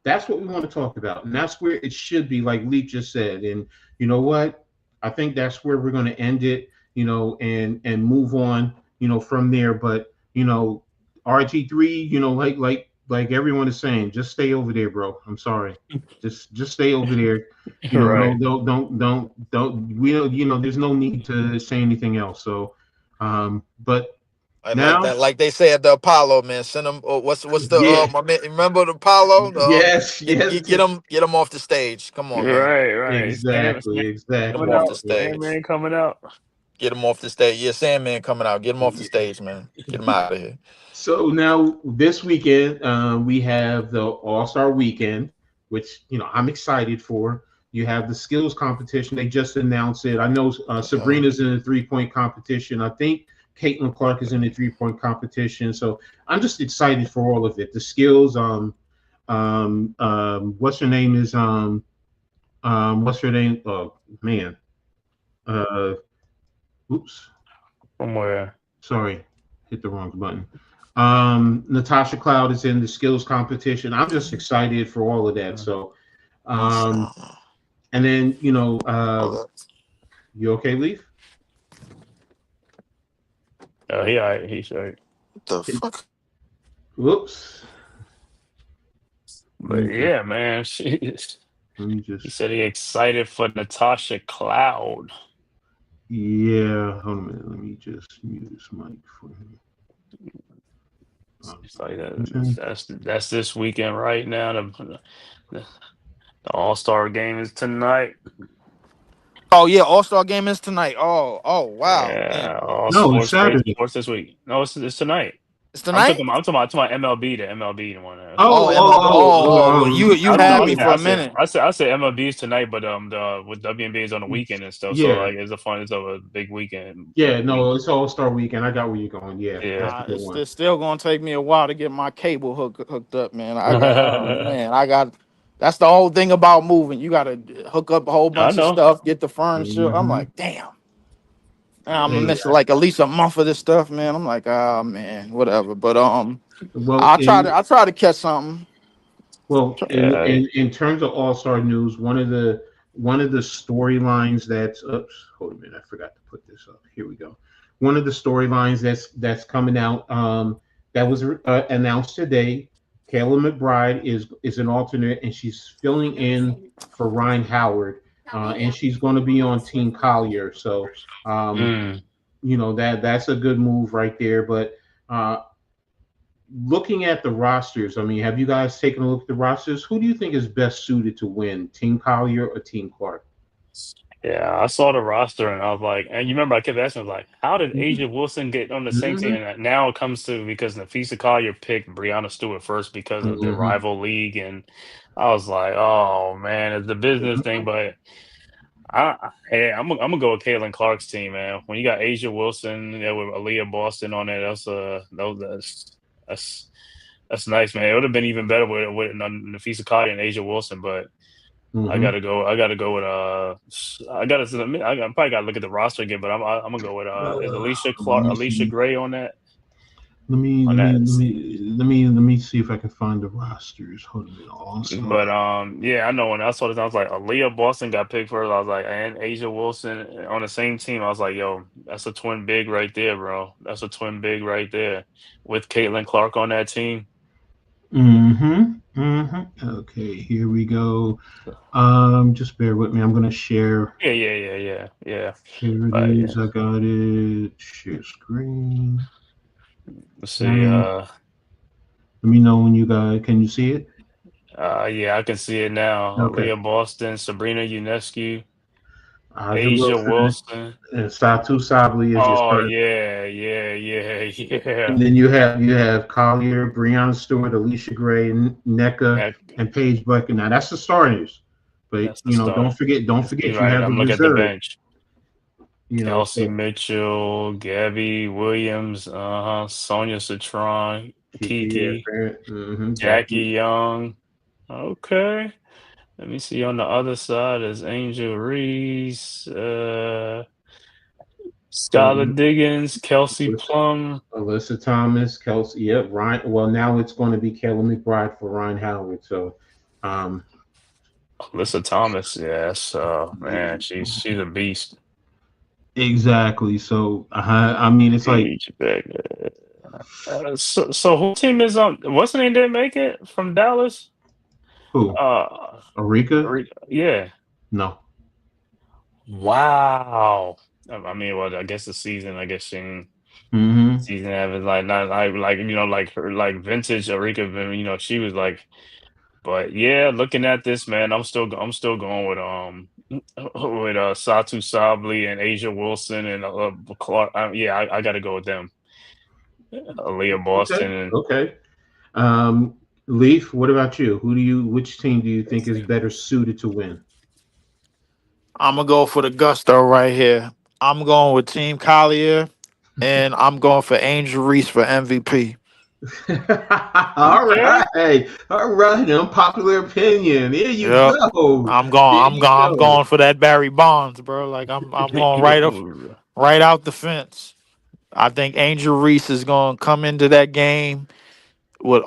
That's what we want to talk about, and that's where it should be, like Leek just said. And you know what? I think that's where we're going to end it, and move on, from there. But RG3, like everyone is saying, just stay over there, bro. I'm sorry, just stay over there. Right. Don't. We don't. There's no need to say anything else. So, but Like now, that, like they say at the Apollo, man. Send them. What's the yeah, my man, remember the Apollo? yes, Get them off the stage. Come on, man. Right. exactly, Get them Coming off the out. exactly. stage. Sandman coming out. Get them off the stage. Yeah, Sandman coming out. Get them off the stage, man. Get them out of here. So now this weekend, we have the All-Star Weekend, which I'm excited for. You have the skills competition. They just announced it. I know Sabrina's in the 3-point competition. I think Caitlin Clark is in the 3-point competition. So I'm just excited for all of it. The skills. What's her name is what's her name? Oh man. Oops. From where? Sorry, hit the wrong button. Natasha Cloud is in the skills competition. I'm just excited for all of that. So, and then you okay, Leaf? Oh, he all right. He's all right. What the fuck? Whoops. But yeah, man. He said he excited for Natasha Cloud. Yeah, hold on a minute. Let me just mute this mic for him. It's like that's this weekend right now. The All-Star game is tonight. Oh yeah, All-Star game is tonight. Oh wow. Yeah, No, it's Saturday. Sports this week. No, it's tonight. It's tonight. I'm talking about MLB. The MLB one. You had me for a minute. I said MLB is tonight, but with WNBA is on the weekend and stuff. Yeah. So like it's a big weekend. Yeah, no, it's All-Star Weekend. I got where you're going. Yeah. It's still gonna take me a while to get my cable hooked up, man. I got. That's the whole thing about moving. You got to hook up a whole bunch of stuff, get the furniture. Mm-hmm. I'm like, damn. I'm gonna miss like at least a month of this stuff, man. I'm like, man, whatever. But I'll try to catch something. Well, in terms of All-Star news, one of the storylines that's hold a minute, I forgot to put this up. Here we go. One of the storylines that's coming out that was announced today. Kayla McBride is an alternate, and she's filling in for Ryan Howard, and she's going to be on Team Collier. So, that's a good move right there. But looking at the rosters, I mean, have you guys taken a look at the rosters? Who do you think is best suited to win, Team Collier or Team Clark? Yeah, I saw the roster and I was like, and you remember I kept asking, like, how did Asia Wilson get on the same team? And now it comes to because Nafisa Collier picked Brianna Stewart first because of the rival league, and I was like, oh man, it's the business thing. But I'm gonna go with Caitlin Clark's team, man. When you got Asia Wilson with Aaliyah Boston on it, that's nice, man. It would have been even better with Nafisa Collier and Asia Wilson, but. I gotta go with I probably gotta look at the roster again, but I'm gonna go with is Alicia Gray on that? Let me see if I can find the rosters. Hold on. But yeah, I know when I saw this, I was like, Aaliyah Boston got picked first. I was like, and Asia Wilson on the same team. I was like, yo, that's a twin big right there, bro. That's a twin big right there with Caitlin Clark on that team. Okay, here we go. Just bear with me. I'm gonna share. Yeah. Here it is. I got it. Share screen. Let's see. Let me know when you guys can you see it? Yeah, I can see it now. Okay. Aaliyah Boston, Sabrina Ionescu, Asia Asia Wilson, and Satu Sabli is your starter. Yeah. And then you have Collier, Brianna Stewart, Alicia Gray, NECA, and Paige Bucket. Now that's the starters. But That's the start. don't forget You're you right. have the I'm looking at the reserve. bench. So Kelsey Mitchell, Gabby Williams, Sonia Citron, Kiki, Jackie Young. Okay. Let me see on the other side is Angel Reese, Skylar Diggins, Kelsey Plum. Alyssa Thomas, Kelsey, yep, Ryan. Well, now it's going to be Kayla McBride for Ryan Howard. So, Alyssa Thomas, yes, man, she's a beast. exactly. So, I mean, it's like, Huge back. So who team is on? What's the name didn't make it from Dallas? who? Arika? Yeah. No. Wow. I mean, well, I guess the season. I guess season having like not like like her like vintage Arika. She was like. But yeah, looking at this, man, I'm still going with Satu Sabli and Asia Wilson and Clark. I got to go with them. Aaliyah Boston and Okay. Leaf, what about you? Which team do you think is better suited to win? I'm gonna go for the gusto right here. I'm going with Team Collier, and I'm going for Angel Reese for MVP. All right. Unpopular opinion. There you go. I'm going for that Barry Bonds, bro. Like I'm going right out the fence. I think Angel Reese is going to come into that game with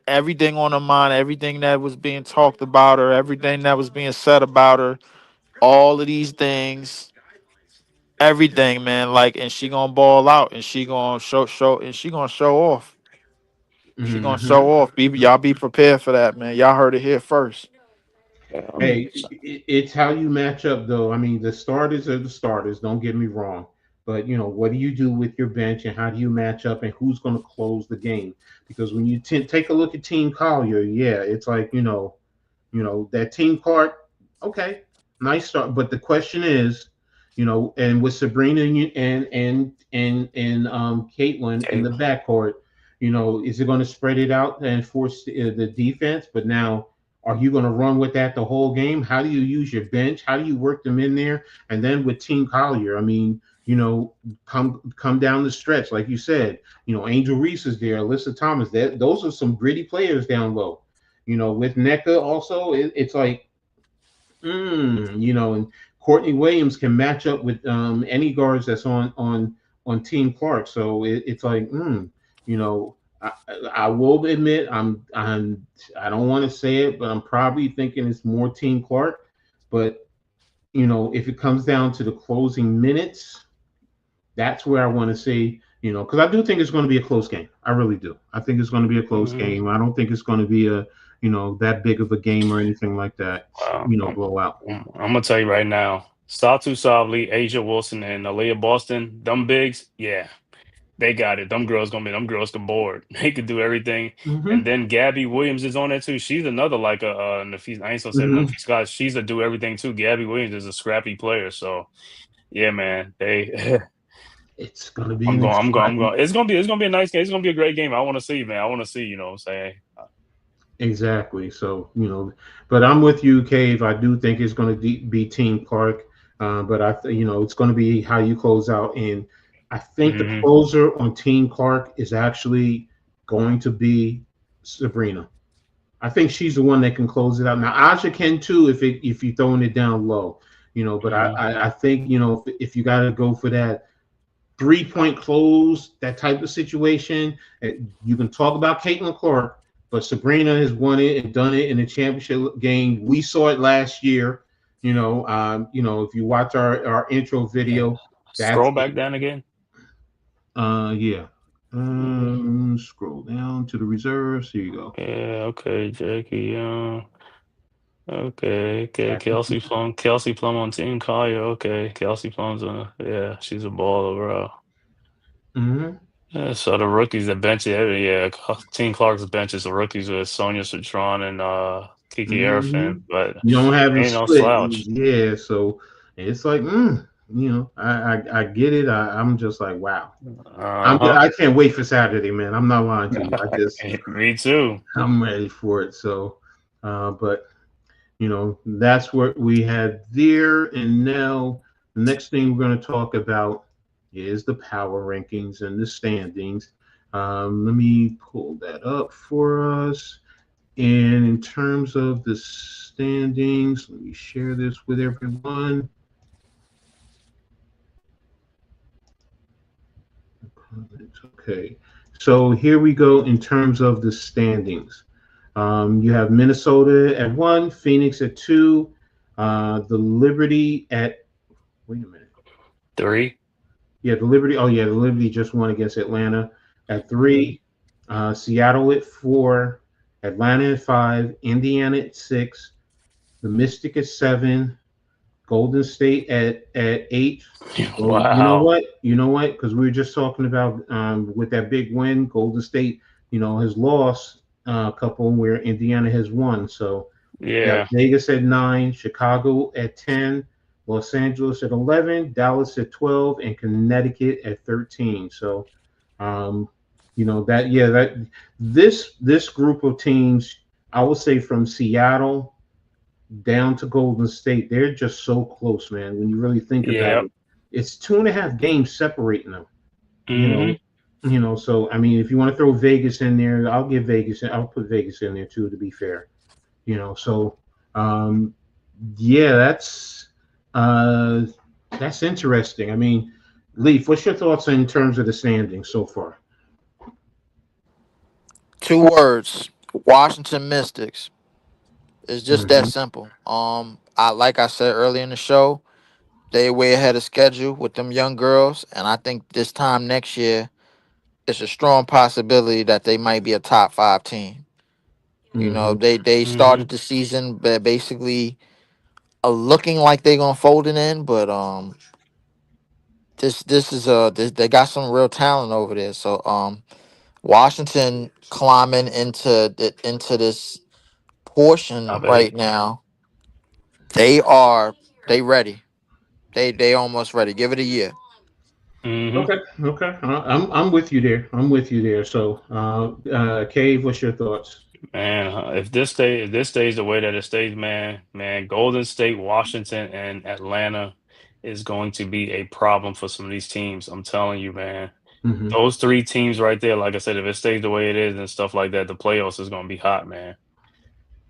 everything on her mind, everything that was being talked about her, everything that was being said about her, all of these things, everything, man. Like, and she gonna ball out, and she gonna show, and she gonna show off. She gonna show off. Y'all be prepared for that, man. Y'all heard it here first. Hey, it's how you match up, though. I mean, the starters are the starters. Don't get me wrong. But, what do you do with your bench and how do you match up and who's going to close the game? Because when you take a look at Team Collier, yeah, it's like, that Team Clark, okay, nice start. But the question is, and with Sabrina and Caitlin in the backcourt, is it going to spread it out and force the defense? But now, are you going to run with that the whole game? How do you use your bench? How do you work them in there? And then with Team Collier, I mean, come down the stretch, like you said, Angel Reese is there, Alyssa Thomas. Those are some gritty players down low. With NECA also, it's like, and Courtney Williams can match up with any guards that's on Team Clark. So it's like, I will admit I don't want to say it, but I'm probably thinking it's more Team Clark. But if it comes down to the closing minutes, that's where I want to see, because I do think it's going to be a close game. I really do. I think it's going to be a close game. I don't think it's going to be a that big of a game or anything like that. Blowout. I'm gonna tell you right now, Satu Sabli, Asia Wilson, and Aaliyah Boston, them bigs, yeah. They got it. Them girls can board. They could do everything. And then Gabby Williams is on there too. She's another like a Nafis. I ain't so said Nafis Scott. She's a do everything too. Gabby Williams is a scrappy player. So yeah, man. It's gonna be. I'm going. It's gonna be a nice game. It's gonna be a great game. I want to see, man. I want to see. You know what I'm saying? Exactly. So but I'm with you, Cave. I do think it's going to be Team Clark. But it's going to be how you close out. And I think the closer on Team Clark is actually going to be Sabrina. I think she's the one that can close it out. Now Aja can too if you're throwing it down low, But I think if you got to go for that 3-point close, that type of situation, you can talk about Caitlin Clark, but Sabrina has won it and done it in the championship game. We saw it last year. If you watch our intro video, scroll back down again. Yeah. Scroll down to the reserves. Here you go. Yeah. Okay, Jackie Young. Okay. Kelsey Plum on Team Collier. Okay, Kelsey Plum's she's a baller, bro. Yeah, so the rookies, the bench, Team Clark's bench is the rookies with Sonia Citron and Kiki Arafin, but you don't have ain't no slouch. Yeah, so it's like, I get it. I'm just like, wow. I can't wait for Saturday, man. I'm not lying to you. Me too. I'm ready for it. So, but That's what we had there. And now the next thing we're going to talk about is the power rankings and the standings. Let me pull that up for us. And in terms of the standings, let me share this with everyone. Okay, so here we go in terms of the standings. You have Minnesota at 1, Phoenix at 2, the Liberty at, wait a minute. 3. Yeah, the Liberty. Oh, yeah, the Liberty just won against Atlanta at 3, Seattle at 4, Atlanta at 5, Indiana at 6, the Mystic at 7, Golden State at 8. Well, you know Wow. what? Because we were just talking about with that big win, Golden State, has lost a couple where Indiana has won. So you got Yeah. Vegas at 9, Chicago at 10, Los Angeles at 11, Dallas at 12, and Connecticut at 13. So, that this group of teams, I would say from Seattle down to Golden State, they're just so close, man. When you really think about Yep. it, it's 2.5 games separating them. You Hmm. know, So I mean, if you want to throw Vegas in there, I'll put Vegas in there too, to be fair. So um, yeah, uh, that's interesting. I mean, Leaf, what's your thoughts in terms of the standings so far? 2 words: Washington Mystics. It's just that Hmm. simple. I like I said earlier in the show, they way ahead of schedule with them young girls, and I think this time next year, it's a strong possibility that they might be a top 5 team. Hmm. They Hmm. started the season basically looking like they're gonna fold it in, but this is they got some real talent over there. So Washington climbing into this portion Top 8. right now. They ready. They almost ready. Give it a year. Hmm. Okay. I'm with you there. So, Cave, what's your thoughts? Man, if this stays the way that it stays, man, Golden State, Washington, and Atlanta is going to be a problem for some of these teams. I'm telling you, man. Hmm. Those 3 teams right there, like I said, if it stays the way it is and stuff like that, the playoffs is going to be hot, man.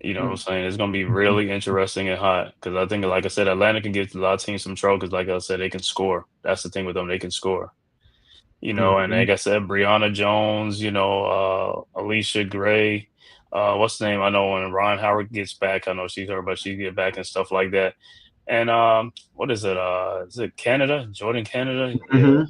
You know what I'm saying? It's going to be really interesting and hot because I think, like I said, Atlanta can give a lot of teams some trouble because, like I said, they can score. That's the thing with them; they can score. And Hmm. like I said, Brianna Jones, Alicia Gray, what's the name? I know when Ron Howard gets back, I know she's hurt, but she get back and stuff like that. And what is it? Is it Canada? Jordan Canada? Yeah. Hmm.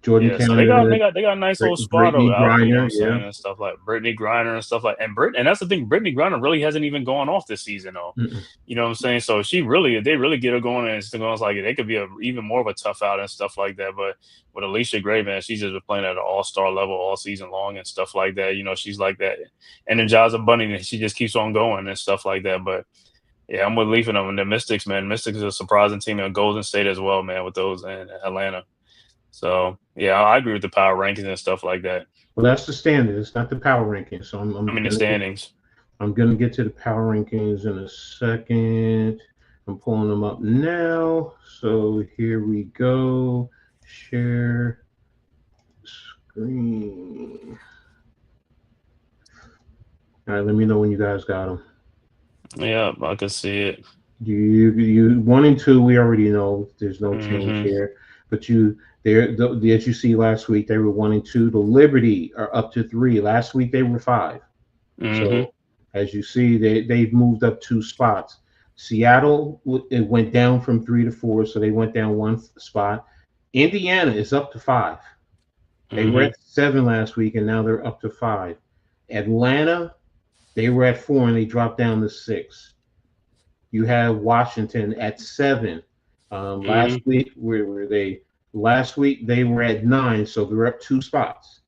Jordan Yeah, so they got they Canada, got they got a nice little squad Brittany out there, you know what Griner, I'm yeah. saying, and stuff like Brittany Griner and stuff like and that's the thing, Brittany Griner really hasn't even gone off this season though. Mm-mm. You know what I'm saying? So they really get her going and it's going like they could be even more of a tough out and stuff like that. But with Alicia Gray, man, she's just been playing at an all-star level all season long and stuff like that. She's like that energizer bunny and she just keeps on going and stuff like that. But yeah, I'm with Leaf and them and the Mystics, man. Mystics is a surprising team in Golden State as well, man, with those and Atlanta. So yeah, I agree with the power rankings and stuff like that. Well, that's the standard. It's not the power rankings. So I mean the standings. I'm gonna get to the power rankings in a second. I'm pulling them up now. So here we go. Share screen. All right, let me know when you guys got them. Yeah, I can see it. You 1 and 2, we already know there's no change Hmm. here. But as you see last week, they were 1 and 2. The Liberty are up to 3. Last week they were 5. Hmm. So as you see, they've moved up 2 spots. Seattle, it went down from 3 to 4, so they went down 1 spot. Indiana is up to 5. They were Hmm. at 7 last week, and now they're up to 5. Atlanta, they were at 4 and they dropped down to 6. You have Washington at 7. Last Hmm. week, where were they? Last week they were at 9, so they're up 2 spots.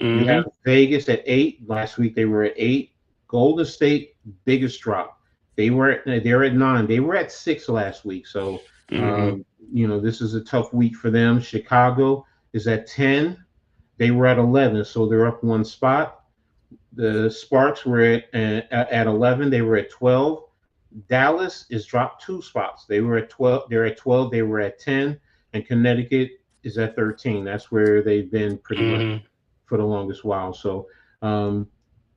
You have Hmm. Vegas at 8. Last week they were at 8. Golden State, biggest drop. They're at 9. They were at 6 last week, so Hmm. this is a tough week for them. Chicago is at 10. They were at 11, so they're up 1 spot. The Sparks were at 11. They were at 12. Dallas is dropped 2 spots. They were at 12. They're at 12. They were at 10, and Connecticut is at 13. That's where they've been pretty much Hmm. for the longest while. So, go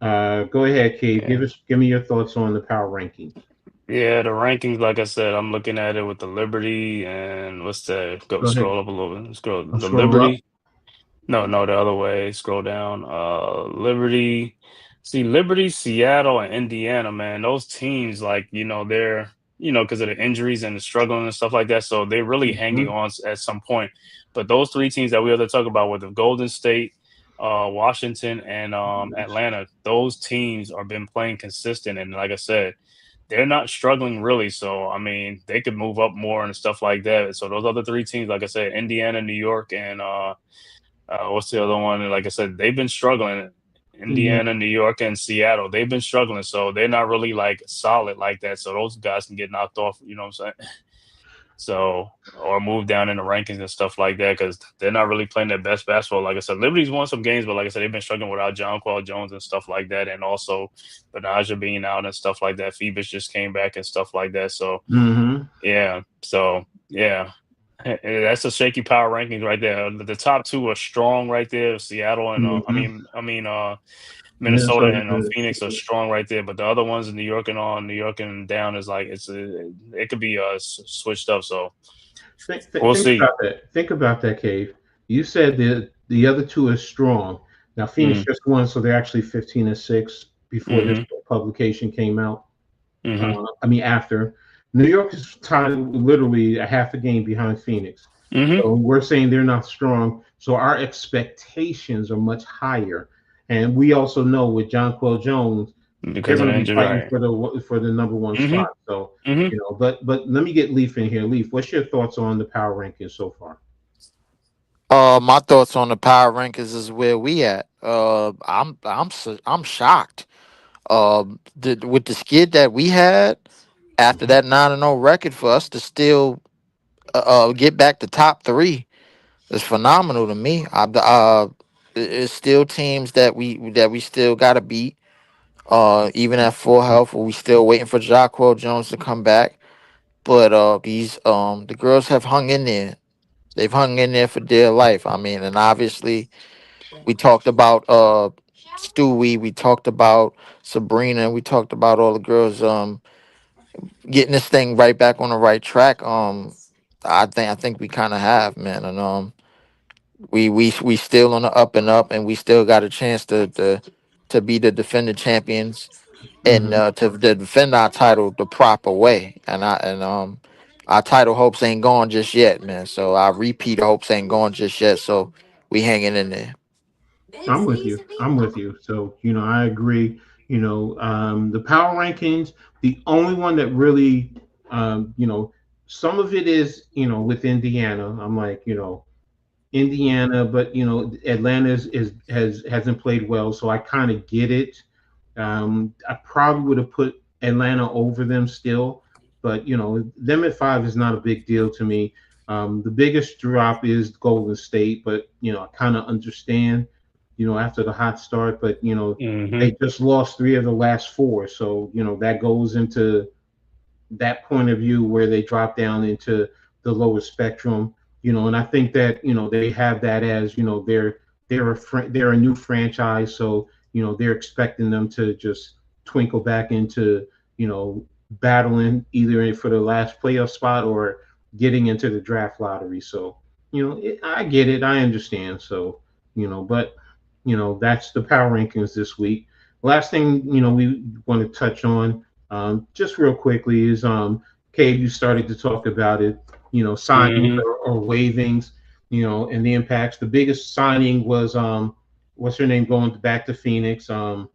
ahead, Cade. Yeah. Give me your thoughts on the power rankings. Yeah, the rankings, like I said, I'm looking at it with the Liberty and what's that? Go Go ahead. scroll up a little bit. Scroll I'll the scroll up. Liberty. No, no, the other way. Scroll down. Liberty. See, Liberty, Seattle, and Indiana, man, those teams, like, they're, because of the injuries and the struggling and stuff like that. So they're really hanging Mhm. on at some point. But those three teams that we have to talk about with the Golden State, Washington, and Atlanta, those teams are been playing consistent. And like I said, they're not struggling really. So, I mean, they could move up more and stuff like that. So those other three teams, like I said, Indiana, New York, and what's the other one? Like I said, they've been struggling. Yeah. Indiana, New York, and Seattle, they've been struggling. So they're not really like solid like that. So those guys can get knocked off, you know what I'm saying? So, or move down in the rankings and stuff like that because they're not really playing their best basketball. Like I said, Liberty's won some games, but like I said, they've been struggling without John Paul Jones and stuff like that. And also Benaja being out and stuff like that. Phoebus just came back and stuff like that. So, Mm-hmm. yeah. So, yeah. That's a shaky power rankings right there. The top two are strong right there. Seattle and Mm-hmm. Minnesota Minnesota and good. Phoenix are strong right there. But the other ones in New York and down is like it could be switched up. So we'll Think see. about that. Think about that, Cave. You said the other two is strong. Now Phoenix Mm, just won, so they're actually 15-6 before this mm-hmm. publication came out. Mm-hmm. After New York is tied literally a half a game behind Phoenix. Mm-hmm. So we're saying they're not strong. So our expectations are much higher. And we also know with John Quill Jones, they're Because of going the to be injury, fighting right? for the number one Mm-hmm. spot. So Mm-hmm. but let me get Leaf in here. Leaf, what's your thoughts on the power rankings so far? My thoughts on the power rankings is where we at. I'm shocked. With the skid that we had after that 9-0 record, for us to still get back to top three is phenomenal to me. It's still teams that we still got to beat. Even at full health, we still waiting for Jacquel Jones to come back. But these the girls have hung in there. They've hung in there for dear life. I mean, and obviously we talked about Stewie, we talked about Sabrina, we talked about all the girls getting this thing right back on the right track. I think we kind of have, man, and we still on the up and up, and we still got a chance to be the defending champions and Hmm. to defend our title the proper way. And our title hopes ain't gone just yet, man. So our repeat hopes ain't gone just yet. So we hanging in there. I'm with you. I'm with you. So, I agree. The power rankings, the only one that really, some of it is, with Indiana. I'm like, Indiana, but Atlanta hasn't played well, so I kind of get it. I probably would have put Atlanta over them still, but them at 5 is not a big deal to me. The biggest drop is Golden State, but I kind of understand, after the hot start, but Mm-hmm. they just lost 3 of the last 4, so that goes into that point of view where they drop down into the lower spectrum, and I think that they have that as they're a new franchise, so they're expecting them to just twinkle back into battling either for the last playoff spot or getting into the draft lottery. So I get it, I understand. So but that's the power rankings this week. Last thing we want to touch on, just real quickly, is Cade, you started to talk about it, signings Mm-hmm. or waivings, and the impacts. The biggest signing was what's her name going back to Phoenix, um,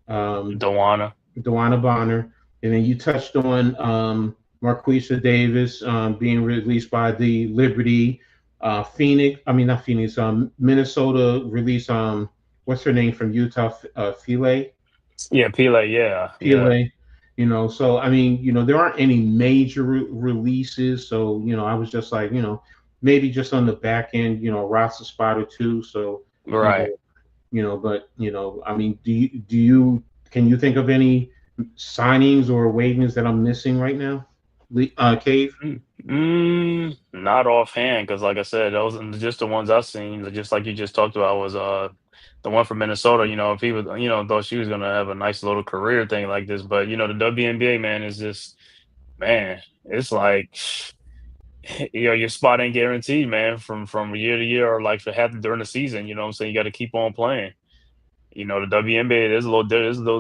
Dewana. Dewana Bonner, and then you touched on Marquisa Davis being released by the Liberty. Phoenix, I mean not Phoenix, Minnesota released what's her name from Utah, File. Yeah, Pele. Yeah, yeah. PLA, so I mean, there aren't any major releases. So, I was just like, maybe just on the back end, roster spot or two. So, you Right. know, but I mean, can you think of any signings or waivings that I'm missing right now? Cave. Not offhand, because like I said, those are just the ones I've seen. Just like you just talked about was the one from Minnesota. You know, if he was, thought she was gonna have a nice little career thing like this, but the WNBA man is just man. It's like your spot ain't guaranteed, man, from year to year or like for half during the season. You know what I'm saying? You got to keep on playing. The WNBA is a little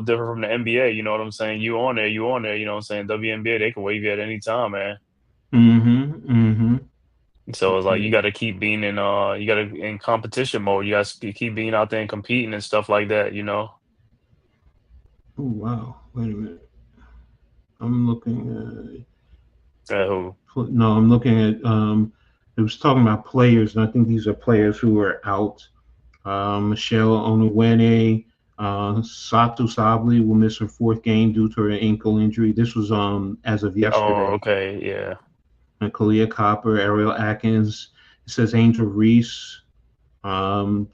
different from the NBA. You know what I'm saying? You on there, you on there. You know what I'm saying? WNBA, they can waive you at any time, man. Mm-hmm. Mm-hmm. So it's like you got to keep being you got to in competition mode. You got to keep being out there and competing and stuff like that. Oh wow. Wait a minute. I'm looking Who? no, I'm looking at it was talking about players, and I think these are players who are out. Michelle Onwene, Sato Sabli will miss her fourth game due to her ankle injury. This was as of Oh, yesterday. okay, yeah. And Kalia Copper, Ariel Atkins. It says Angel Reese. Um,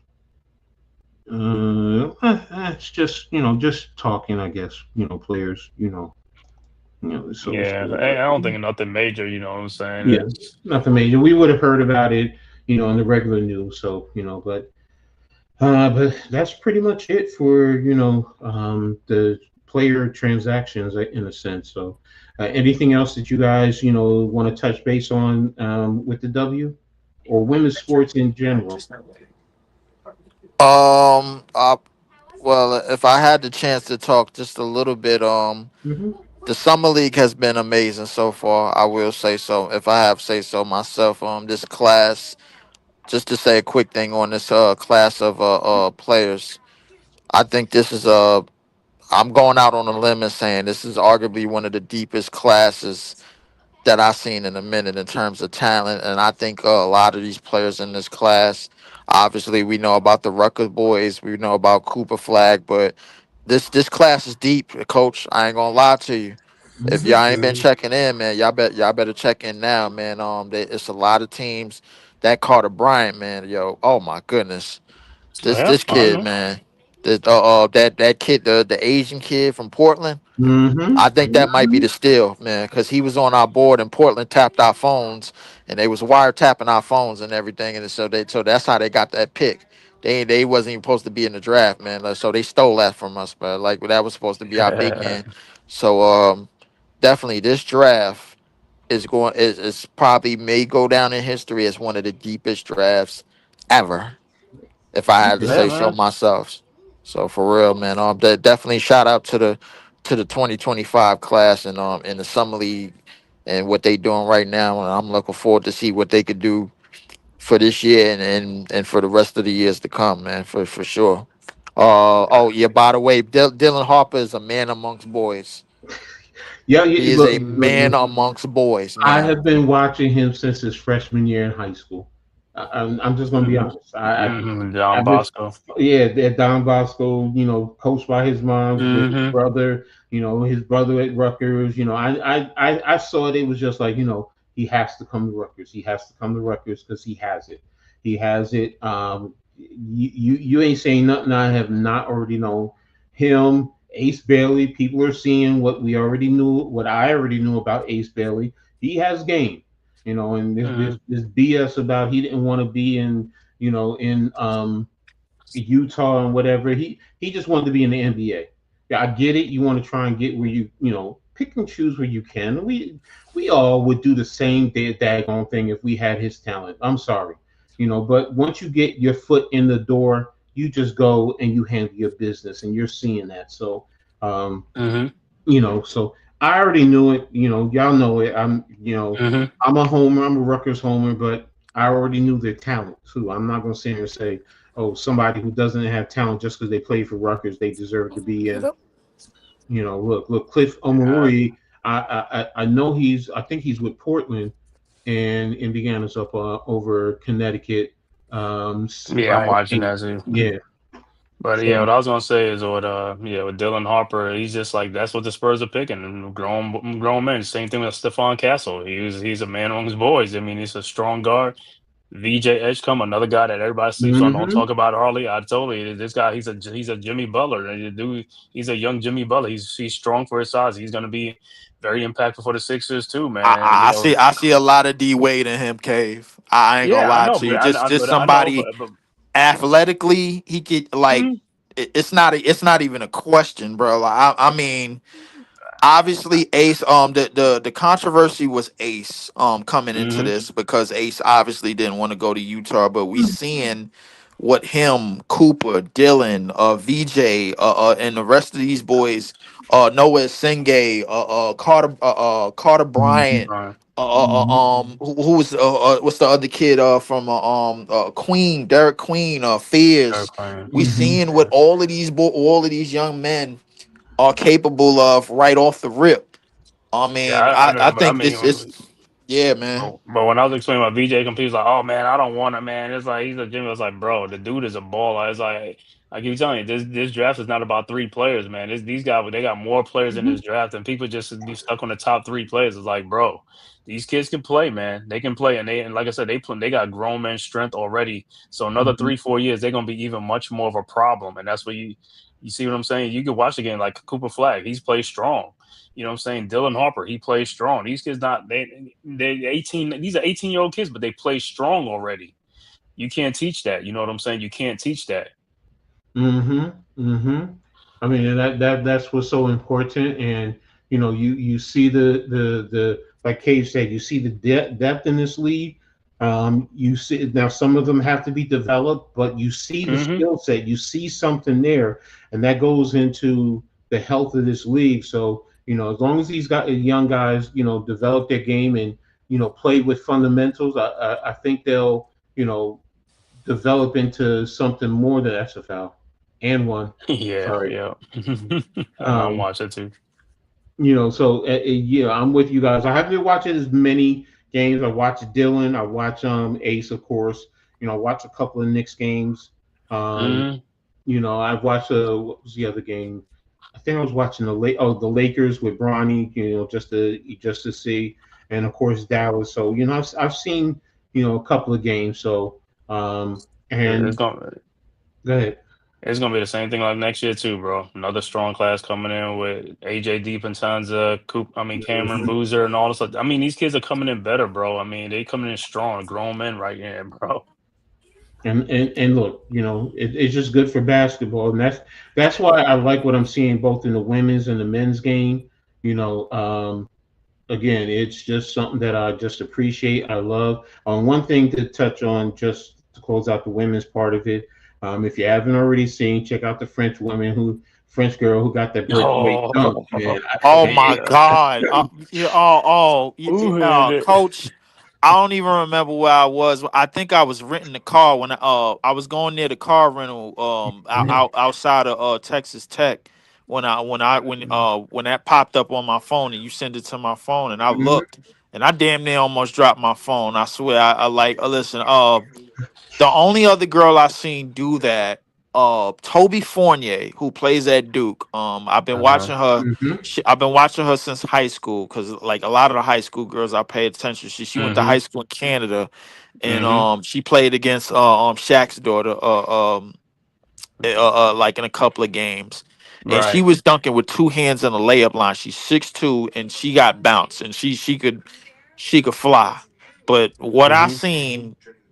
it's just just talking, I guess. Players. So Yeah, I don't think nothing major. You know what I'm saying? yeah, It's nothing major. We would have heard about it, in the regular news. So but that's pretty much it for the player transactions in a sense. So anything else that you guys want to touch base on with the W or women's sports in general? I, well, if I had the chance to talk just a little bit, Hmm. the summer league has been amazing so far. I will say so. If I have say so myself, this class, just to say a quick thing on this class of players, I think this is I'm going out on a limb and saying this is arguably one of the deepest classes that I've seen in a minute in terms of talent. And I think a lot of these players in this class, obviously, we know about the Rutgers boys, we know about Cooper Flag, but this class is deep, Coach. I ain't gonna lie to you. If y'all ain't been checking in, man, y'all better check in now, man. It's a lot of teams. That Carter Bryant, man, yo, oh my goodness, yeah, this I kid, know. man, that kid, the Asian kid from Portland. I think that might be Hmm. the steal, man, because he was on our board and Portland tapped our phones and they was wiretapping our phones and everything, and so that's how they got that pick. They wasn't even supposed to be in the draft, man. So they stole that from us, but like that was supposed to be our big man. So definitely this draft is probably may go down in history as one of the deepest drafts ever, if I had to Yeah, say so man. myself. So for real, man, definitely shout out to the 2025 class and in the summer league and what they doing right now. And I'm looking forward to see what they could do for this year and for the rest of the years to come, man, for sure. Oh yeah, by the way, Dylan Harper is a man amongst boys. Yeah, He is look, a man amongst boys, I man. have been watching him since his freshman year in high school. I'm just going to be honest. John I've been, Bosco. yeah, at Don Bosco, coached by his mom with his Hmm. brother, his brother at Rutgers. I saw it. It was just like, he has to come to Rutgers. He has to come to Rutgers because he has it. He has it. You ain't saying nothing I have not already known. Him, Ace Bailey. People are seeing what we already knew, what I already knew about Ace Bailey. He has game, and this BS about he didn't want to be in Utah and whatever. He just wanted to be in the NBA. Yeah, I get it. You want to try and get where pick and choose where you can. We all would do the same daggone thing if we had his talent. I'm sorry, but once you get your foot in the door, you just go and you handle your business, and you're seeing that. So, um, Hmm. so I already knew it. Y'all know it. Hmm. I'm a homer. I'm a Rutgers homer, but I already knew their talent too. I'm not going to sit here and say, oh, somebody who doesn't have talent just because they played for Rutgers, they deserve to be in. Look, Cliff Omarui. I know I think he's with Portland, and Indiana's up over Connecticut. Yeah, I'm watching that too. Yeah. But yeah, So what I was gonna say is with Dylan Harper, he's just like that's what the Spurs are picking, and grown men. Same thing with Stephon Castle. He's a man among his boys. I mean, he's a strong guard. VJ Edgecombe, another guy that everybody sleeps on. Don't Mm-hmm. talk about Harley. I told you this guy. He's a Jimmy Butler. And the dude, he's a young Jimmy Butler. He's strong for his size. He's going to be very impactful for the Sixers too, man. And I see a lot of D Wade in him, Cave. I ain't gonna yeah, I lie know, to you. but Just I know, somebody athletically, he could like. Mhm. It's not even a question, bro. Like, I mean, obviously Ace. The controversy was Ace coming into Mhm. this because Ace obviously didn't want to go to Utah, but we seeing what him, Cooper, Dylan, VJ, and the rest of these boys, Noah Singay, Carter Mm-hmm. Bryant, Right. who was what's the other kid from Queen, Derek Queen, Fair Fears. claim. We Mm-hmm. seeing what all of these young men are capable of right off the rip. I Yeah, mean, I know, I but I think this mean, is yeah, man. but when I was explaining about VJ, he was like, "Oh man, I don't want to, man." It's like he's a Jimmy. I was like, "Bro, the dude is a baller." It's like I keep telling you, this draft is not about three players, man. These guys, they got more players in Mm-hmm. this draft, and people just be stuck on the top three players. It's like, bro, these kids can play, man. They can play, and like I said, they got grown man strength already. So another Mm-hmm. 3-4 years, they're gonna be even much more of a problem, and that's what you see what I'm saying. You can watch the game like Cooper Flag. He's played strong. You know what I'm saying? Dylan Harper, he plays strong. These kids not they 18. These are 18-year-old kids, but they play strong already. You can't teach that. You know what I'm saying? You can't teach that. Mm-hmm. Mm-hmm. I mean, that's what's so important, and you see the like Cage said, you see the depth in this league. You see now some of them have to be developed, but you see the Hmm. skill set, you see something there, and that goes into the health of this league. So as long as these young guys, develop their game and play with fundamentals, I think they'll develop into something more than SFL and one. Yeah, Sorry. yeah. I'm Um, watching too. so yeah, I'm with you guys. I haven't been watching as many games. I watch Dylan. I watch Ace, of course. I watch a couple of Knicks games. Um, Hmm. I've watched what was the other game? I think I was watching the Lakers with Bronny. Just to see, and of course Dallas. So I've seen a couple of games. So It's and gonna go ahead. it's gonna be the same thing like next year too, bro. Another strong class coming in with AJ DiPincenza, Cameron Mhm. Boozer, and all this stuff. I mean, these kids are coming in better, bro. I mean, they coming in strong, grown men right here, bro. And look, it's just good for basketball, and that's why I like what I'm seeing both in the women's and the men's game. Again, it's just something that I just appreciate. I love. One thing to touch on, just to close out the women's part of it. If you haven't already seen, check out the French girl who got that breakaway dunk. Oh, Man, Oh my yeah. God! Who had it? Coach. I don't even remember where I was. I think I was renting the car when I was going near the car rental outside of Texas Tech when that popped up on my phone and you sent it to my phone and I Mhm. looked and I damn near almost dropped my phone. I swear I like listen. The only other girl I seen do that, Toby Fournier, who plays at Duke. I've been Uh-huh. watching her. Mhm. I've been watching her since high school because, like a lot of the high school girls, I pay attention. She went to high Mhm. school in Canada, and Mhm. she played against Shaq's daughter, like in a couple of games, and she Right. was dunking with two hands in the layup line. She's 6'2", and she got bounced, and she could fly. But Mhm.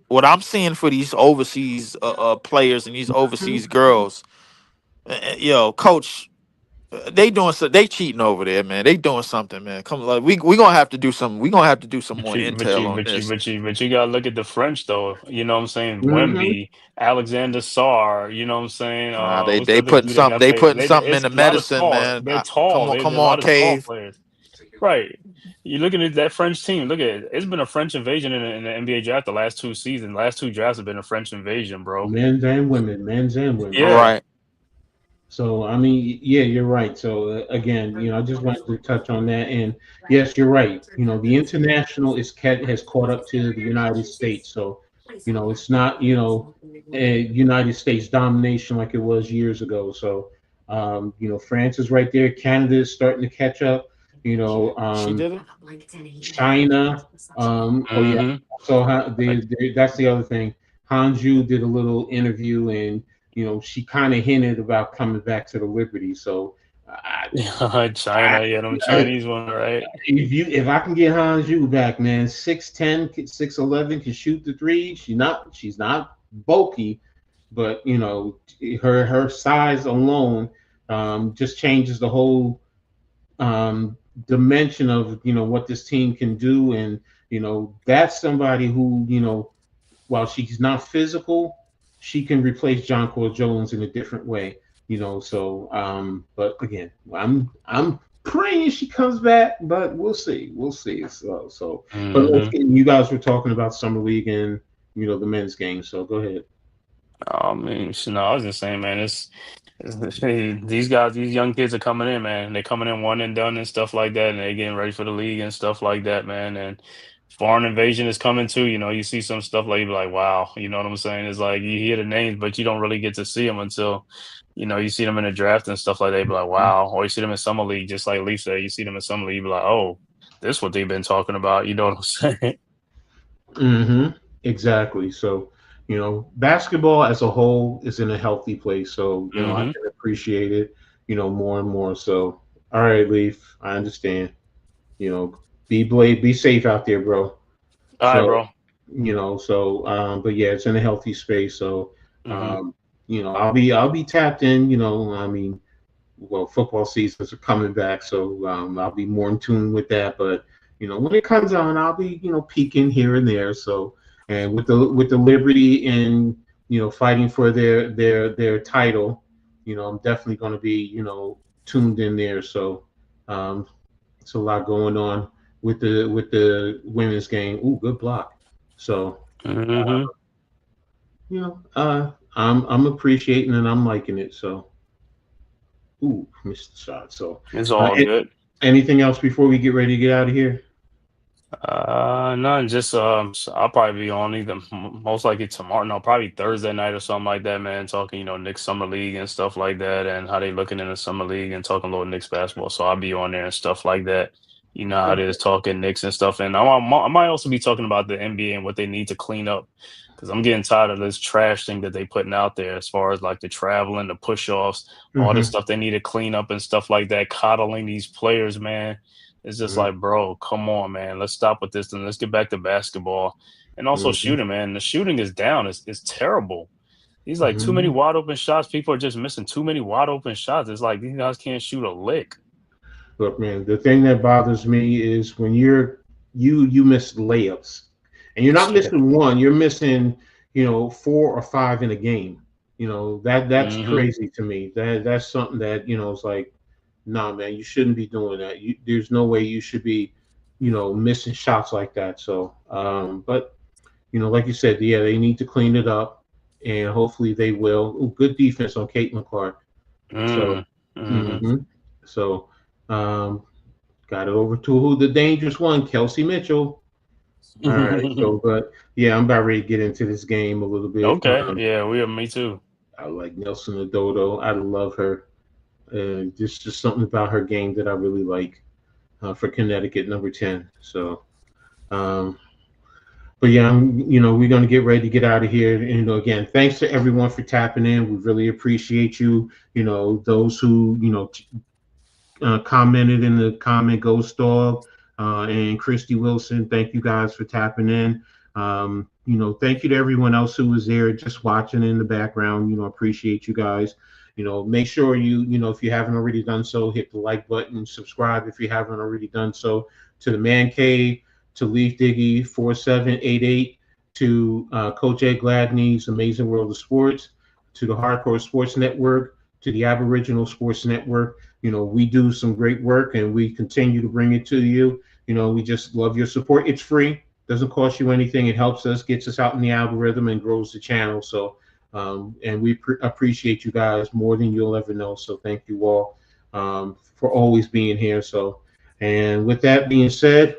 what I'm seeing for these overseas players and these overseas girls, coach, they cheating over there, man. They doing something, man. Come on, we gonna have to do some. We gonna have to do some But more you, but intel you, on but you, this. but you, but you gotta look at the French though. You know what I'm saying? Mhm. Wemby, Alexander Sarr. You know what I'm saying? Nah, they What's the they other putting dude that something. got They played? putting something in It's the a lot of medicine, tall. man. They're tall. There's Come a on, lot of tall Cave. players. Right. You're looking at that French team. Look at it. It's been a French invasion in the NBA draft the last two seasons. Last two drafts have been a French invasion, bro. Men's and women. Yeah. Right. So I mean, yeah, you're right. So again, I just wanted to touch on that. And yes, you're right. The international has caught up to the United States. So it's not a United States domination like it was years ago. So France is right there. Canada is starting to catch up. You know, She did it. China. Oh yeah. Hmm. So that's the other thing. Hanju did a little interview, and you know, she kind of hinted about coming back to the Liberty. So, I, I, China, yeah, them I, Chinese one, right? if I can get Hanju back, man, 6'10", 6'11", can shoot the three. She's not bulky, but you know, her size alone just changes the whole dimension of, you know, what this team can do. And you know, that's somebody who, you know, while she's not physical, she can replace Jonquel Jones in a different way. You know, so but again, I'm praying she comes back, but we'll see. But Hmm. you guys were talking about summer league and, you know, the men's game, so go ahead. I mean, no, I was just saying, man, hey, these guys, these young kids are coming in, man. They're coming in one and done and stuff like that, and they're getting ready for the league and stuff like that, man. And foreign invasion is coming too. You know, you see some stuff like you be like, wow, you know what I'm saying? It's like you hear the names, but you don't really get to see them until, you know, you see them in the draft and stuff like that. You be like, wow. Or you see them in summer league, just like Leaf said, you see them in summer league, you be like, oh, this is what they've been talking about. You know what I'm saying? Mm-hmm. Exactly. So, you know, basketball as a whole is in a healthy place. So, you know, I Hmm. can appreciate it, you know, more and more. So, all right, Leaf, I understand. You know, be safe out there, bro. All right, So, bro. you know, so but yeah, it's in a healthy space. So, Hmm. um, you know, I'll be tapped in, you know, I mean, well, football seasons are coming back, so I'll be more in tune with that. But you know, when it comes on, I'll be, you know, peeking here and there. So, and with the Liberty and, you know, fighting for their title, you know, I'm definitely going to be, you know, tuned in there. So, um, it's a lot going on with the women's game. Ooh, good block. So, Hmm. you know, I'm appreciating and I'm liking it. So, ooh, missed the shot. So, It's uh, all good. anything else before we get ready to get out of here? None. Just I'll probably be on either most likely tomorrow. No, probably Thursday night or something like that, man. Talking, you know, Knicks summer league and stuff like that, and how they looking in the summer league and talking a little Knicks basketball. So I'll be on there and stuff like that. You know how it is talking Knicks and stuff. And I might also be talking about the NBA and what they need to clean up because I'm getting tired of this trash thing that they putting out there as far as like the traveling, the push offs, all this Mm-hmm. stuff they need to clean up and stuff like that. Coddling these players, man. It's just Mm-hmm. like, bro, come on, man. Let's stop with this and let's get back to basketball. And also Mm-hmm. shooting, man. The shooting is down. It's terrible. He's like too many Mm-hmm. wide open shots. People are just missing too many wide open shots. It's like these guys can't shoot a lick. Look, man, the thing that bothers me is when you miss layups, and you're not Yeah. missing one, you're missing, you know, 4 or 5 in a game. You know, that's Hmm. crazy to me. That's something that, you know, it's like, nah, man, you shouldn't be doing that. There's no way you should be, you know, missing shots like that. So, but you know, like you said, yeah, they need to clean it up, and hopefully they will. Ooh, good defense on Caitlin Clark. So, Mm-hmm. hmm so, um, got it over to who the dangerous one, Kelsey Mitchell. All right, so but yeah, I'm about ready to get into this game a little bit. Okay. Yeah, me too. I like Nelson Adodo. I love her. There's just something about her game that I really like for Connecticut, number 10. So, um, but yeah, you know, we're gonna get ready to get out of here. And, you know, again, thanks to everyone for tapping in. We really appreciate you. You know, those who, you know, commented in the comment, Ghost Dog and Christy Wilson. Thank you guys for tapping in. You know, thank you to everyone else who was there just watching in the background. You know, appreciate you guys. You know, make sure you know, if you haven't already done so, hit the like button, subscribe if you haven't already done so, to the Man Cave, to Leaf Diggy 4788, to Coach Ed Gladney's Amazing World of Sports, to the Hardcore Sports Network, to the Aboriginal Sports Network. You know, we do some great work and we continue to bring it to you. You know, we just love your support. It's free, doesn't cost you anything. It helps us, gets us out in the algorithm and grows the channel. So, and we appreciate you guys more than you'll ever know. So thank you all for always being here. So, and with that being said,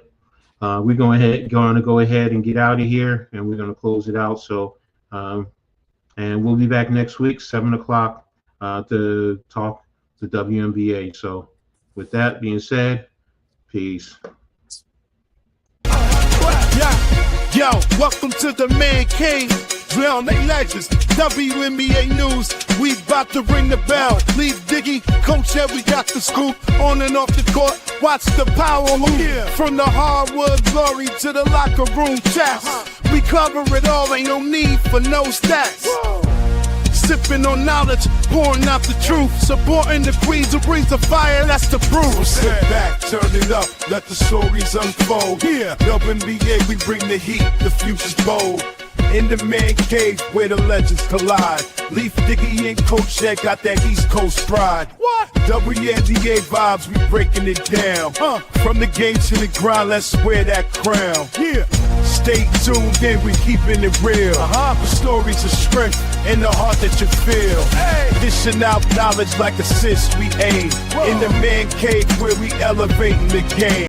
we're going to go ahead and get out of here, and we're going to close it out. So, and we'll be back next week, 7 o'clock, to talk the WNBA. So, with that being said, Peace. Yeah. Yo, welcome to the man cave. Real legends, WNBA news. We about to ring the bell. Leave Diggy, Coach Ed, we got the scoop. On and off the court, watch the power move. Yeah. From the hardwood glory to the locker room chats. We cover it all, ain't no need for no stats. Sipping on knowledge, pouring out the truth. Supporting the queens who brings the fire, that's the proof. So sit back, turn it up, let the stories unfold. Yeah, WNBA, we bring the heat, the future's bold. In the man cave where the legends collide. Leaf Diggy and Coach Ed got that East Coast pride. What? WNBA vibes, we breaking it down. From the game to the grind, let's wear that crown. Yeah. Stay tuned in, we keeping it real. The stories of strength and the heart that you feel. Dishing out knowledge like assists we aim. In the man cave where we elevating the game.